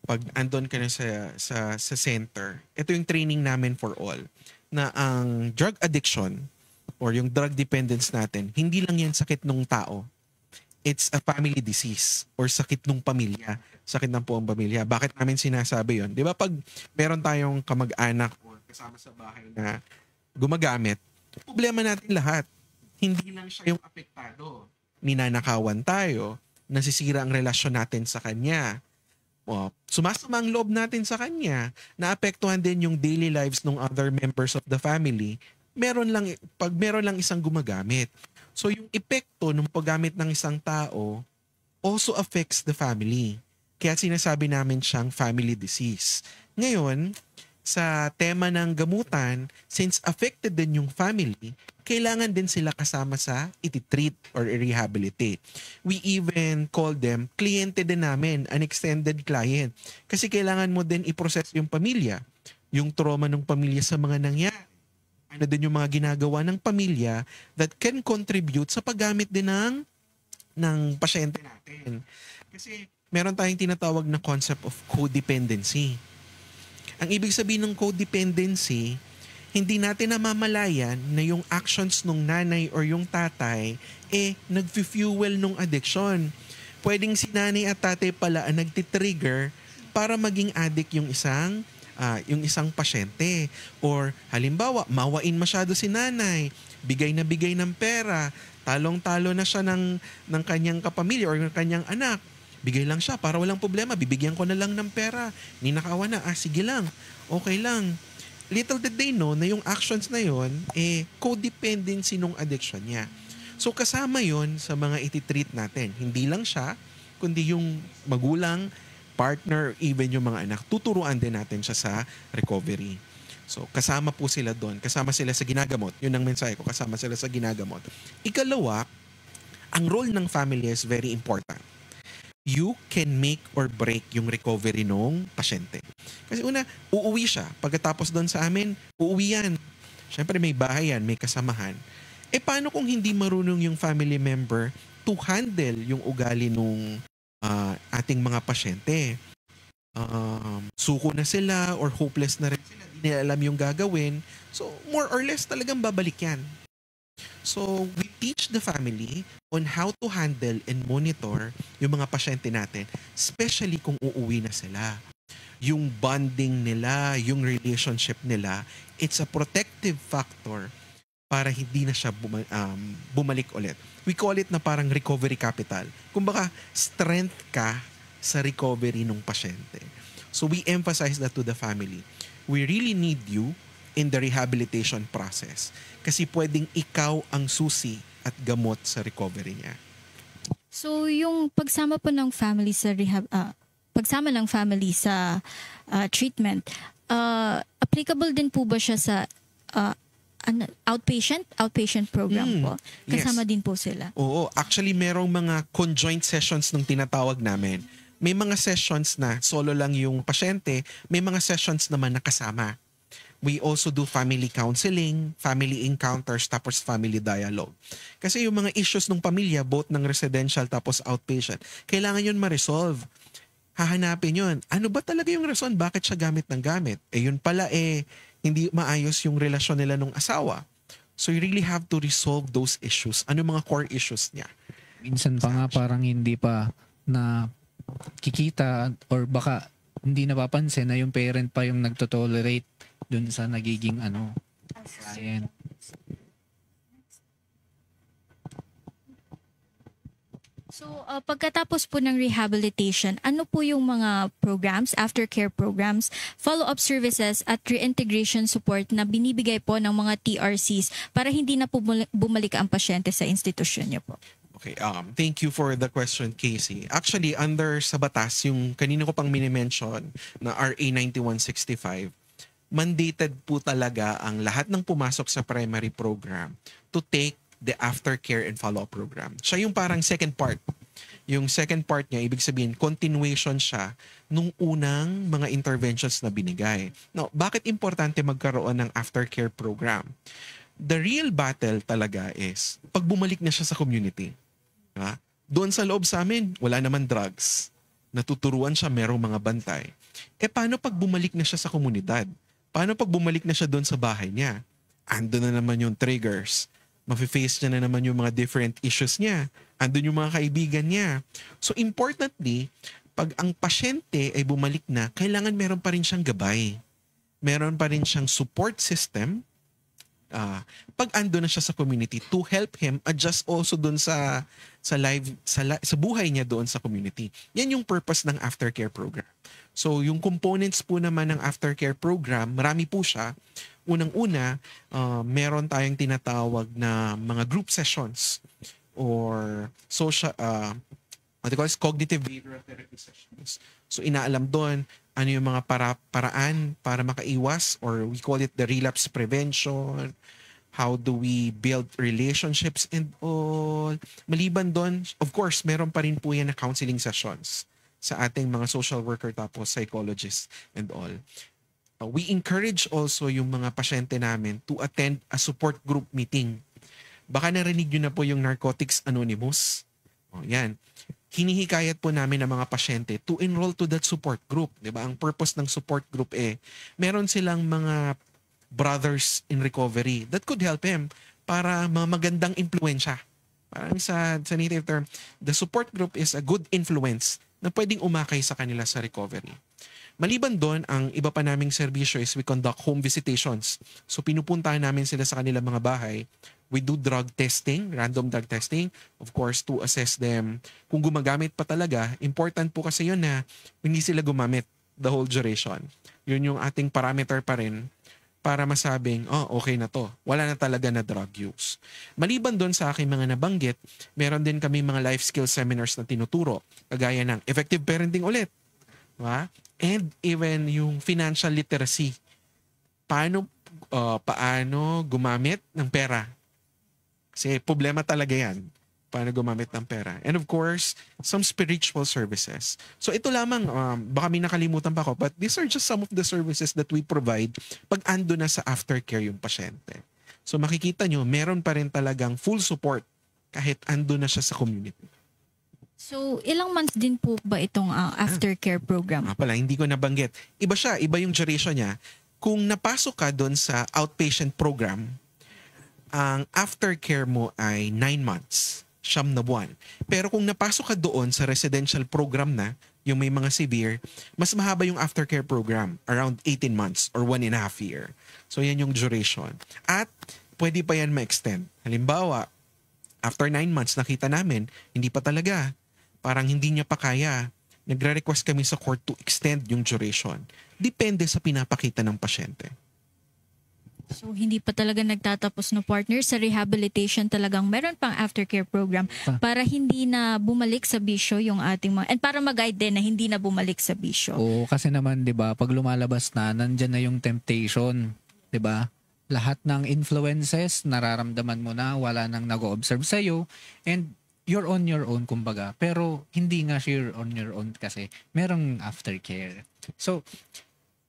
Speaker 6: pag andon ka na sa center, ito yung training namin for all, na ang drug addiction or yung drug dependence natin, hindi lang yan sakit ng tao. It's a family disease or sakit ng pamilya. Sakit ng buong pamilya. Bakit namin sinasabi yon? Di ba pag meron tayong kamag-anak o kasama sa bahay na gumagamit, problema natin lahat. Hindi lang siya yung apektado. Ninanakawan tayo, nasisira ang relasyon natin sa kanya. Sumasama ang loob natin sa kanya, naapektuhan din yung daily lives ng other members of the family. Pag meron lang isang gumagamit. So yung epekto ng paggamit ng isang tao also affects the family. Kaya sinasabi namin siyang family disease. Ngayon, sa tema ng gamutan, since affected din yung family, kailangan din sila kasama sa iti-treat or i-rehabilitate. We even call them kliyente din namin, an extended client. Kasi kailangan mo din i-process yung pamilya, yung trauma ng pamilya sa mga nangyari. Ano din yung mga ginagawa ng pamilya that can contribute sa paggamit din ng pasyente natin. Kasi meron tayong tinatawag na concept of codependency. Ang ibig sabihin ng codependency, hindi natin namamalayan na yung actions ng nanay or yung tatay nag-fuel nung addiction. Pwedeng si nanay at tatay pala ang nagtitrigger para maging addict yung isang pasyente. Or halimbawa, mawain masyado si nanay, bigay na bigay ng pera, talong-talo na siya ng kanyang kapamilya or ng kanyang anak. Bigay lang siya para walang problema. Bibigyan ko na lang ng pera. Ninakawan na. Sige lang. Okay lang. Little did they know na yung actions na yon codependency nung addiction niya. So kasama yon sa mga iti-treat natin. Hindi lang siya, kundi yung magulang, partner, even yung mga anak. Tuturuan din natin siya sa recovery. So kasama po sila doon. Kasama sila sa ginagamot. Yun ang mensahe ko. Kasama sila sa ginagamot. Ikalawa, ang role ng family is very important. You can make or break yung recovery ng pasyente. Kasi una, uuwi siya. Pagkatapos doon sa amin, uuwi yan. Siyempre may bahay yan, may kasamahan. Paano kung hindi marunong yung family member to handle yung ugali nung ating mga pasyente? Suko na sila or hopeless na rin sila. Hindi nila alam yung gagawin. So, more or less talagang babalik yan. So, we teach the family on how to handle and monitor yung mga pasyente natin, especially kung uuwi na sila. Yung bonding nila, yung relationship nila, it's a protective factor para hindi na siya bumalik ulit. We call it na parang recovery capital. Kumbaga, strength ka sa recovery ng pasyente. So, we emphasize that to the family. We really need you in the rehabilitation process. Kasi pwedeng ikaw ang susi at gamot sa recovery niya.
Speaker 23: So yung pagsama po ng family sa pagsama ng family sa treatment, applicable din po ba siya sa outpatient program po? Kasama din po sila?
Speaker 6: Oo, actually merong mga conjoint sessions nung tinatawag namin. May mga sessions na solo lang yung pasyente, may mga sessions naman na kasama. We also do family counseling, family encounters, tapos family dialogue. Kasi yung mga issues ng pamilya, both ng residential tapos outpatient, kailangan yun ma-resolve. Hahanapin yun. Ano ba talaga yung rason? Bakit siya gamit ng gamit? Yun pala hindi maayos yung relasyon nila ng asawa. So you really have to resolve those issues. Ano mga core issues niya?
Speaker 21: Minsan pa nga parang hindi pa na kikita or baka hindi napapansin na yung parent pa yung nagtotolerate dun sa nagiging client.
Speaker 23: So, pagkatapos po ng rehabilitation, ano po yung mga programs, aftercare programs, follow-up services at reintegration support na binibigay po ng mga TRCs para hindi na po bumalik ang pasyente sa institusyon niyo po?
Speaker 6: Okay, thank you for the question, Casey. Actually, under sa batas, yung kanina ko pang minimension na RA 9165, mandated po talaga ang lahat ng pumasok sa primary program to take the aftercare and follow-up program. Siya yung parang second part. Yung second part niya, ibig sabihin, continuation siya nung unang mga interventions na binigay. Now, bakit importante magkaroon ng aftercare program? The real battle talaga is pag bumalik na siya sa community. Ha? Doon sa loob sa amin, wala naman drugs. Natuturuan siya, merong mga bantay. Paano pag bumalik na siya sa komunidad? Paano pag bumalik na siya doon sa bahay niya? Ando na naman yung triggers. Mafe-face niya na naman yung mga different issues niya. Andun yung mga kaibigan niya. So importantly, pag ang pasyente ay bumalik na, kailangan meron pa rin siyang gabay. Meron pa rin siyang support system pag ando na siya sa community to help him adjust also doon sa buhay niya doon sa community. Yan yung purpose ng aftercare program. So yung components po naman ng aftercare program, marami po siya. Unang-una, meron tayong tinatawag na mga group sessions or social cognitive behavioral therapy sessions. So inaalam doon ano yung mga paraan para makaiwas, or we call it the relapse prevention. How do we build relationships and all. Maliban doon, of course, meron pa rin po yan na counseling sessions sa ating mga social worker tapos psychologists and all. We encourage also yung mga pasyente namin to attend a support group meeting. Baka narinig nyo na po yung Narcotics Anonymous. Yan. Hinihikayat po namin ang mga pasyente to enroll to that support group. Diba? Ang purpose ng support group meron silang mga brothers in recovery that could help him para magandang impluensya. Parang sa native term, the support group is a good influence na pwedeng umakay sa kanila sa recovery. Maliban doon, ang iba pa naming serbisyo is we conduct home visitations. So pinupuntahan namin sila sa kanilang mga bahay. We do drug testing, random drug testing, of course, to assess them. Kung gumagamit pa talaga, important po kasi yun na hindi sila gumamit the whole duration. Yun yung ating parameter pa rin para masabing, okay na to. Wala na talaga na drug use. Maliban doon sa aking mga nabanggit, meron din kami mga life skills seminars na tinuturo. Kagaya ng effective parenting ulit. Diba? And even yung financial literacy. Paano gumamit ng pera? Kasi problema talaga yan. Paano gumamit ng pera. And of course, some spiritual services. So ito lamang, baka may nakalimutan pa ako, but these are just some of the services that we provide pag ando na sa aftercare yung pasyente. So makikita nyo, meron pa rin talagang full support kahit ando na siya sa community.
Speaker 23: So, ilang months din po ba itong aftercare program?
Speaker 6: Pala, hindi ko nabanggit. Iba siya, iba yung duration niya. Kung napasok ka doon sa outpatient program, ang aftercare mo ay 9 months, 9 na buwan. Pero kung napasok ka doon sa residential program na, yung may mga severe, mas mahaba yung aftercare program, around 18 months or 1.5 year. So, yan yung duration. At pwede pa yan ma-extend. Halimbawa, after 9 months, nakita namin, hindi pa talaga. Parang hindi niya pa kaya. Nagre-request kami sa court to extend yung duration. Depende sa pinapakita ng pasyente.
Speaker 23: So, hindi pa talaga nagtatapos no partner. Sa rehabilitation talagang meron pang aftercare program para hindi na bumalik sa bisyo yung ating mga... And para mag-guide din na hindi na bumalik sa bisyo.
Speaker 21: Oo, kasi naman, di ba, pag lumalabas na, nandyan na yung temptation. Di ba? Lahat ng influences, nararamdaman mo na, wala nang nag-o-observe sa'yo. And you're on your own, kumbaga. Pero hindi nga you're on your own kasi merong aftercare. So,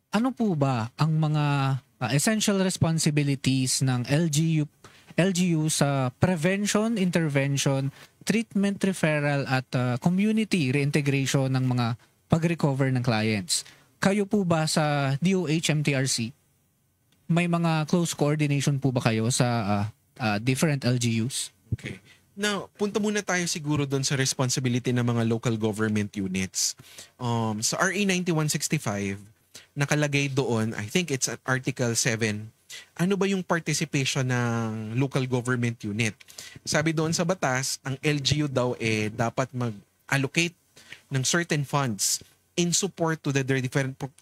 Speaker 21: ano po ba ang mga essential responsibilities ng LGU sa prevention, intervention, treatment referral at community reintegration ng mga pag-recover ng clients? Kayo po ba sa DOH MTRC? May mga close coordination po ba kayo sa different LGUs?
Speaker 6: Okay. Now, punta muna tayo siguro doon sa responsibility ng mga local government units. Sa RA 9165, nakalagay doon, I think it's at Article 7, ano ba yung participation ng local government unit? Sabi doon sa batas, ang LGU daw dapat mag-allocate ng certain funds in support to the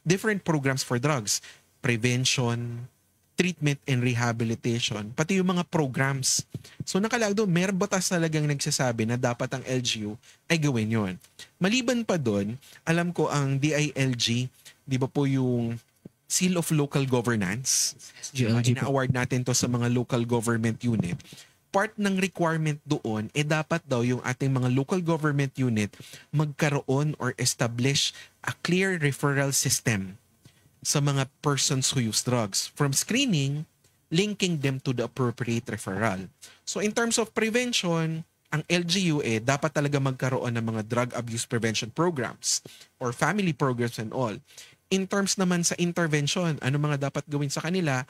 Speaker 6: different programs for drugs, prevention, treatment and rehabilitation, pati yung mga programs. So nakalagay doon, meron batas talagang nagsasabi na dapat ang LGU ay gawin yon. Maliban pa doon, alam ko ang DILG, di ba po yung Seal of Local Governance, ina-award natin to sa mga local government unit. Part ng requirement doon, dapat daw yung ating mga local government unit magkaroon or establish a clear referral system sa mga persons who use drugs. From screening, linking them to the appropriate referral. So in terms of prevention, ang LGU dapat talaga magkaroon ng mga drug abuse prevention programs or family programs and all. In terms naman sa intervention, ano mga dapat gawin sa kanila,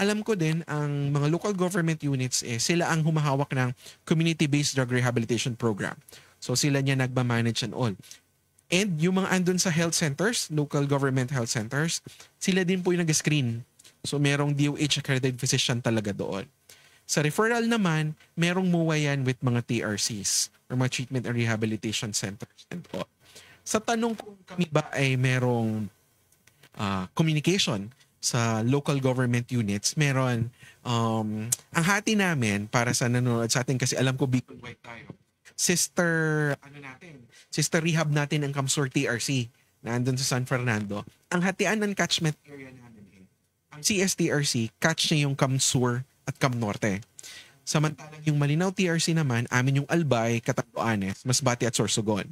Speaker 6: alam ko din ang mga local government units, sila ang humahawak ng community-based drug rehabilitation program. So sila niya nagmamanage and all. And yung mga andun sa health centers, local government health centers, sila din po yung nag-screen. So merong DOH accredited physician talaga doon. Sa referral naman, merong MOA yan with mga TRCs or mga treatment and rehabilitation centers and all. Sa tanong kung kami ba ay merong communication sa local government units, meron ang hati namin para sa nanonood sa atin, kasi alam ko Bicol-wide tayo. Sister rehab natin ang Kamsur TRC na andun sa San Fernando. Ang hatian ng catchment area namin ang CSTRC, catch niya yung Kamsur at Cam Norte. Samantalang yung Malinaw TRC naman, amin yung Albay, Catanduanes, Masbate at Sorsogon.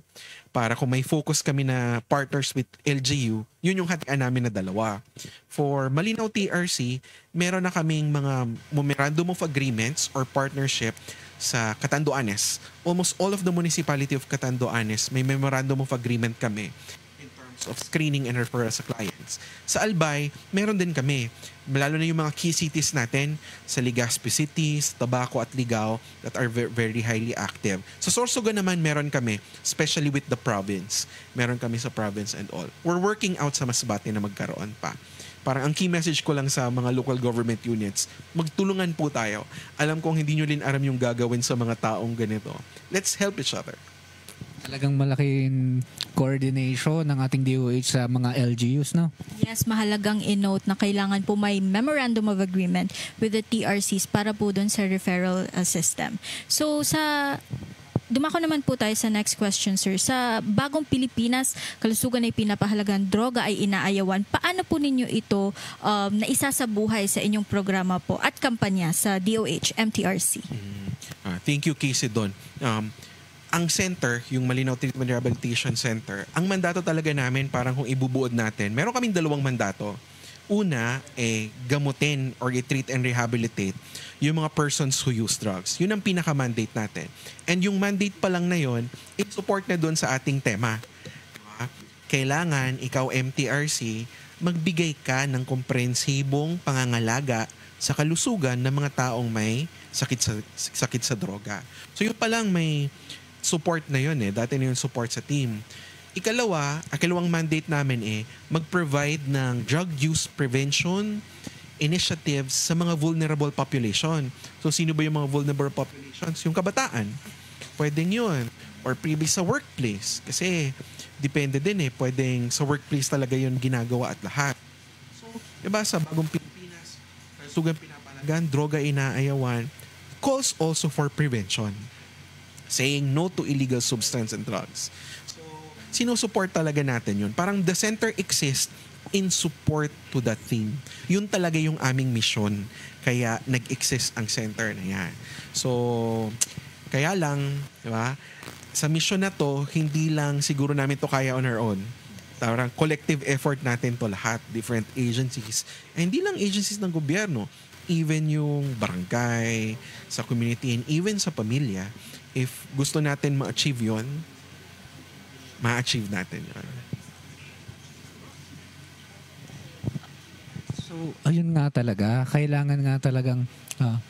Speaker 6: Para kung may focus kami na partners with LGU, yun yung hatian namin na dalawa. For Malinaw TRC, meron na kaming mga memorandum of agreements or partnership sa Catanduanes. Almost all of the municipality of Catanduanes, may memorandum of agreement kami in terms of screening and referral sa clients. Sa Albay, meron din kami. Lalo na yung mga key cities natin, sa Legazpi cities, Tabaco at Ligao, that are very highly active. Sa Sorsogon naman, meron kami, especially with the province. Meron kami sa province and all. We're working out sa Masbate na magkaroon pa. Parang ang key message ko lang sa mga local government units, magtulungan po tayo. Alam kong hindi nyo rin aram yung gagawin sa mga taong ganito. Let's help each other.
Speaker 21: Talagang malaking coordination ng ating DOH sa mga LGUs, no?
Speaker 23: Yes, mahalagang i-note na kailangan po may memorandum of agreement with the TRCs para po dun sa referral system. So dumako naman po tayo sa next question, sir. Sa bagong Pilipinas, kalusugan ay pinapahalagan, droga ay inaayawan. Paano po ninyo ito naisasabuhay sa inyong programa po at kampanya sa DOH, MTRC?
Speaker 6: Thank you, Casey, Don. Ang center, yung Malinaw Treatment Rehabilitation Center, ang mandato talaga namin, parang kung ibubuod natin, meron kaming dalawang mandato. Una, gamutin or i-treat and rehabilitate yung mga persons who use drugs. Yun ang pinaka-mandate natin. And yung mandate pa lang na yun, i-support na doon sa ating tema. Diba? Kailangan, ikaw MTRC, magbigay ka ng komprehensibong pangangalaga sa kalusugan ng mga taong may sakit sa droga. So yun pa lang may support na yun Dati na yung support sa team. Ikalawang mandate namin mag-provide ng drug use prevention initiatives sa mga vulnerable population. So, sino ba yung mga vulnerable populations? Yung kabataan. Pwedeng yun. Or previous sa workplace. Kasi, depende din Pwedeng sa workplace talaga yun ginagawa at lahat. So, diba sa bagong Pilipinas, kalusugan pinapalagan, droga inaayawan, calls also for prevention. Saying no to illegal substance and drugs. Sinusupport talaga natin yun. Parang the center exists in support to that theme. Yun talaga yung aming mission. Kaya nag-exist ang center na yan. So, kaya lang, diba? Sa mission na to, hindi lang siguro namin to kaya on our own. Parang collective effort natin to lahat. Different agencies. And hindi lang agencies ng gobyerno. Even yung barangay, sa community, and even sa pamilya. If gusto natin ma-achieve yun, ma-achieve natin yun.
Speaker 21: So, ayun nga talaga. Kailangan nga talagang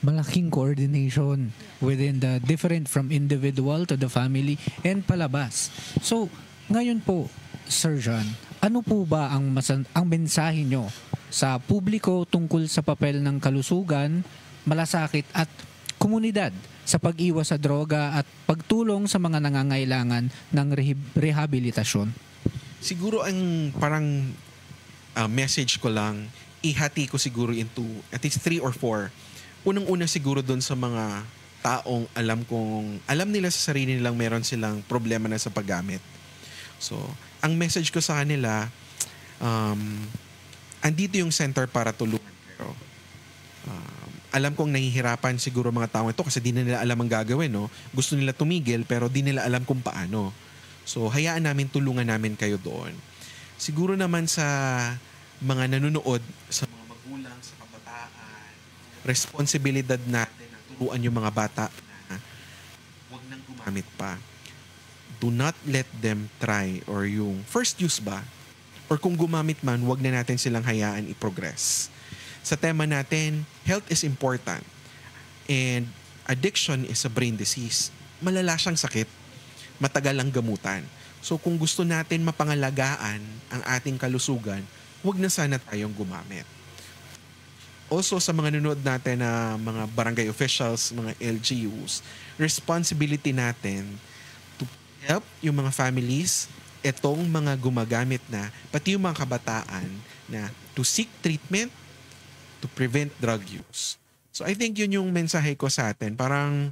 Speaker 21: malaking coordination within the different from individual to the family and palabas. So, ngayon po, Sir John, ano po ba ang mensahe nyo sa publiko tungkol sa papel ng kalusugan, malasakit at komunidad sa pag-iwas sa droga at pagtulong sa mga nangangailangan ng rehabilitasyon?
Speaker 6: Siguro ang parang message ko lang, ihati ko siguro into at least 3 or 4. Unang-una siguro doon sa mga taong alam nila sa sarili nilang meron silang problema na sa paggamit. So, ang message ko sa kanila, andito yung center para tulungan kayo. Alam kong nahihirapan siguro mga tao ito kasi di na nila alam ang gagawin, no? Gusto nila tumigil pero di nila alam kung paano. So, hayaan namin, tulungan namin kayo doon. Siguro naman sa mga nanonood, sa mga magulang, sa kabataan, responsibilidad natin na turuan yung mga bata na huwag nang gumamit pa. Do not let them try or yung first use ba? Or kung gumamit man, huwag na natin silang hayaan i-progress. Sa tema natin, health is important. And addiction is a brain disease. Malala siyang sakit. Matagal ang gamutan. So kung gusto natin mapangalagaan ang ating kalusugan, huwag na sana tayong gumamit. Also sa mga nanonood natin na mga barangay officials, mga LGUs, responsibility natin to help yung mga families, etong mga gumagamit na, pati yung mga kabataan na to seek treatment to prevent drug use. So I think yun yung mensahe ko sa atin. Parang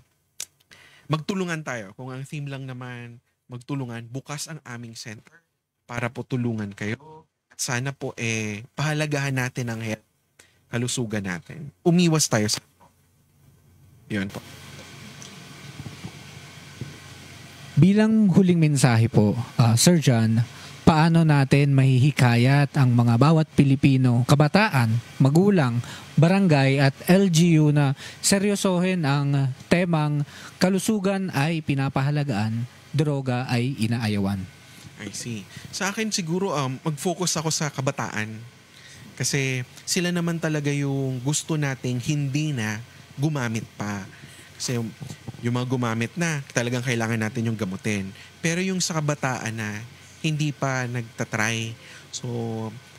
Speaker 6: magtulungan tayo. Kung ang theme lang naman, magtulungan, bukas ang aming center para po tulungan kayo. At sana po pahalagahan natin ang health, kalusugan natin. Umiwas tayo sa yun po.
Speaker 21: Bilang huling mensahe po, Sir John, paano natin mahihikayat ang mga bawat Pilipino, kabataan, magulang, barangay at LGU na seryosohin ang temang kalusugan ay pinapahalagaan, droga ay inaayawan?
Speaker 6: I see. Sa akin siguro mag-focus ako sa kabataan. Kasi sila naman talaga yung gusto nating hindi na gumamit pa. Kasi yung mga gumamit na, talagang kailangan natin yung gamutin. Pero yung sa kabataan na hindi pa nagtatry. So,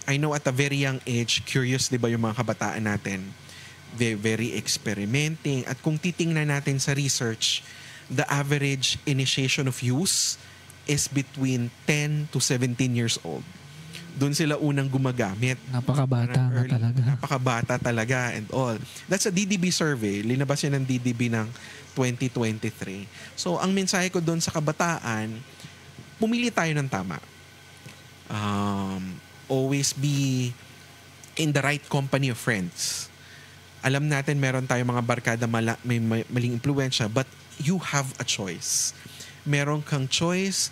Speaker 6: I know at a very young age, curious, di ba, yung mga kabataan natin? Very experimenting. At kung titingnan natin sa research, the average initiation of use is between 10 to 17 years old. Doon sila unang gumagamit.
Speaker 21: Napakabata na talaga.
Speaker 6: Napakabata talaga and all. That's a DDB survey. Linabas yan ng DDB ng 2023. So, ang mensahe ko doon sa kabataan, pumili tayo ng tama. Always be in the right company of friends. Alam natin meron tayong mga barkada may maling impluwensya, but you have a choice. Meron kang choice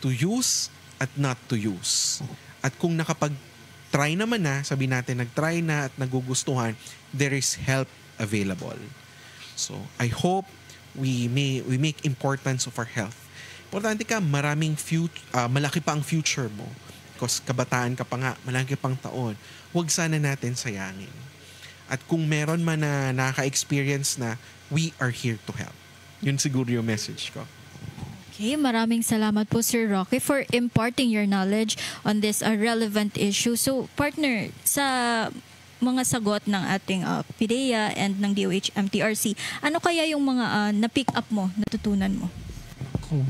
Speaker 6: to use at not to use. At kung nakapag-try naman na, sabi natin nag-try na at nagugustuhan, there is help available. So, I hope we make importance of our health. Importante ka, malaki pa ang future mo. Because kabataan ka pa nga, malaki pang taon. Huwag sana natin sayangin. At kung meron man na nakaka-experience na, we are here to help. Yun siguro yung message ko.
Speaker 23: Okay, maraming salamat po Sir Rocky for imparting your knowledge on this relevant issue. So, partner, sa mga sagot ng ating PIDEA and ng DOH MTRC, ano kaya yung mga na-pick up mo, natutunan mo?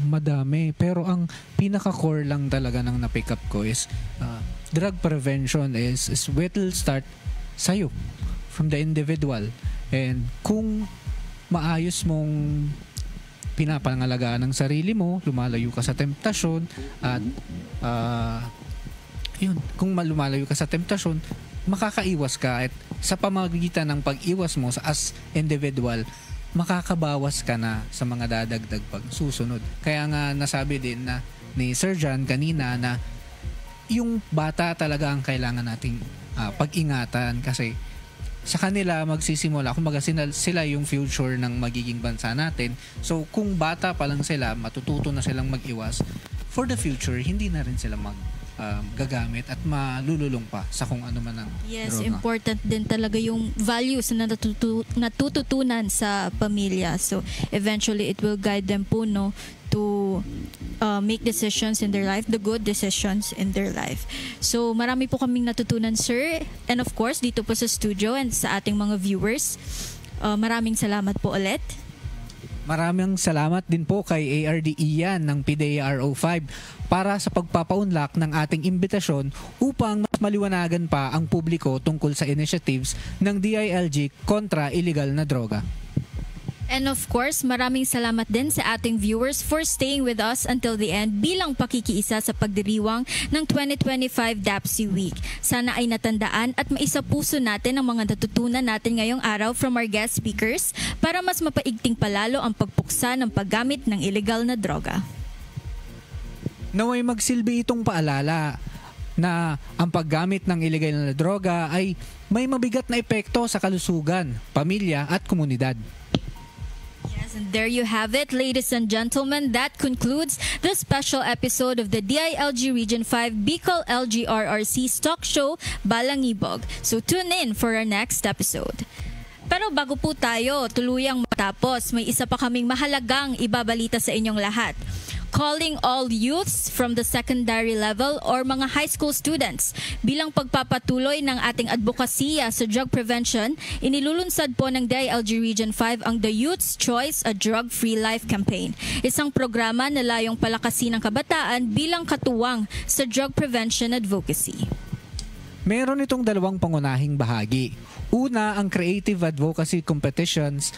Speaker 21: Madami. Pero ang pinaka-core lang talaga ng na-pick up ko is drug prevention is will start sa'yo, from the individual. And kung maayos mong pinapangalagaan ng sarili mo, lumalayo ka sa temptasyon, at kung lumalayo ka sa temptasyon, makakaiwas ka. At sa pamamagitan ng pag-iwas mo as individual, makakabawas ka na sa mga dadagdag pag susunod. Kaya nga nasabi din na ni Sir John kanina na yung bata talaga ang kailangan nating pag-ingatan kasi sa kanila magsisimula, kumbaga sila yung future ng magiging bansa natin. So kung bata pa lang sila, matututo na silang mag-iwas, for the future, hindi na rin sila gagamit at malululong pa sa kung ano man ang
Speaker 23: yes,
Speaker 21: droga.
Speaker 23: Important din talaga yung values na natututunan sa pamilya. So eventually it will guide them po to make decisions in their life, the good decisions in their life. So marami po kaming natutunan, sir. And of course, dito po sa studio and sa ating mga viewers, maraming salamat po ulit.
Speaker 21: Maraming salamat din po kay ARD Ian ng PIDEA RO5 para sa pagpapaunlak ng ating imbitasyon upang mas maliwanagan pa ang publiko tungkol sa initiatives ng DILG kontra illegal na droga.
Speaker 23: And of course, maraming salamat din sa ating viewers for staying with us until the end bilang pakikiisa sa pagdiriwang ng 2025 DAPSI Week. Sana ay natandaan at maisapuso natin ang mga natutunan natin ngayong araw from our guest speakers para mas mapaigting palalo ang pagpuksa ng paggamit ng illegal na droga.
Speaker 21: Naway magsilbi itong paalala na ang paggamit ng illegal na droga ay may mabigat na epekto sa kalusugan, pamilya at komunidad.
Speaker 23: Yes, and there you have it, ladies and gentlemen. That concludes the special episode of the DILG Region 5 Bicol LGRRC Talk Show Balangibog. So tune in for our next episode. Pero bago po tayo tuluyang matapos, may isa pa kaming mahalagang ibabalita sa inyong lahat. Calling all youths from the secondary level or mga high school students. Bilang pagpapatuloy ng ating advokasya sa drug prevention, inilulunsad po ng DILG Region 5 ang The Youth's Choice, a Drug-Free Life Campaign. Isang programa na layong palakasin ng kabataan bilang katuwang sa drug prevention advocacy.
Speaker 21: Meron itong dalawang pangunahing bahagi. Una, ang creative advocacy competitions.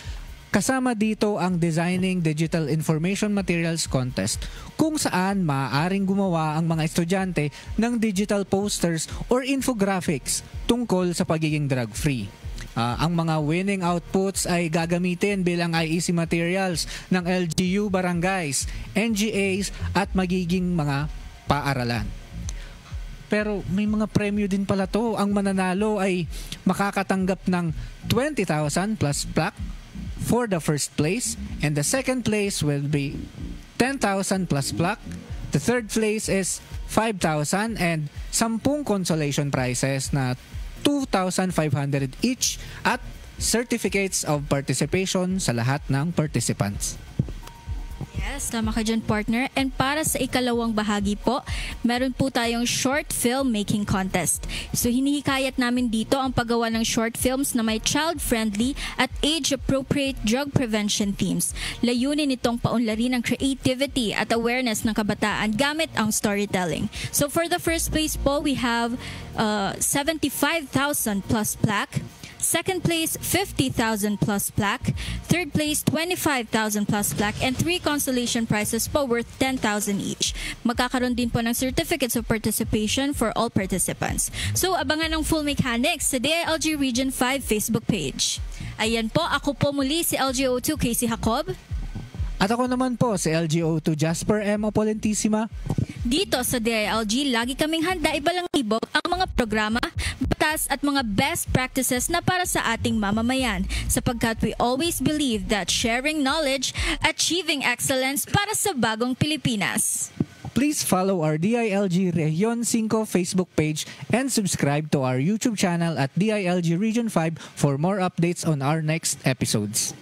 Speaker 21: Kasama dito ang Designing Digital Information Materials Contest kung saan maaaring gumawa ang mga estudyante ng digital posters or infographics tungkol sa pagiging drug-free. Ang mga winning outputs ay gagamitin bilang IEC materials ng LGU barangays, NGAs at magiging mga paaralan. Pero may mga premyo din pala to. Ang mananalo ay makakatanggap ng 20,000 plus plaque for the first place, and the second place will be 10,000 plus plaque. The third place is 5,000 and 10 consolation prizes na 2,500 each at certificates of participation sa lahat ng participants.
Speaker 23: Yes, tama ka dyan, partner. And para sa ikalawang bahagi po, meron po tayong short film making contest. So hinihikayat namin dito ang paggawa ng short films na may child-friendly at age-appropriate drug prevention themes. Layunin itong paunlarin ang creativity at awareness ng kabataan gamit ang storytelling. So for the first place po, we have 75,000 plus plaque. Second place, 50,000 plus plaque. Third place, 25,000 plus plaque. And 3 consolation prizes po worth 10,000 each. Magkakaroon din po ng certificates of participation for all participants. So, abangan ang full mechanics sa DILG Region 5 Facebook page. Ayan po, ako po muli si LGO2 Casey Jacob.
Speaker 21: At ako naman po si LGO2 Jasper M. Apolentissima.
Speaker 23: Dito sa DILG, lagi kaming handa ibalangibog ang mga programa, batas at mga best practices na para sa ating mamamayan sapagkat we always believe that sharing knowledge, achieving excellence para sa bagong Pilipinas.
Speaker 21: Please follow our DILG Region 5 Facebook page and subscribe to our YouTube channel at DILG Region 5 for more updates on our next episodes.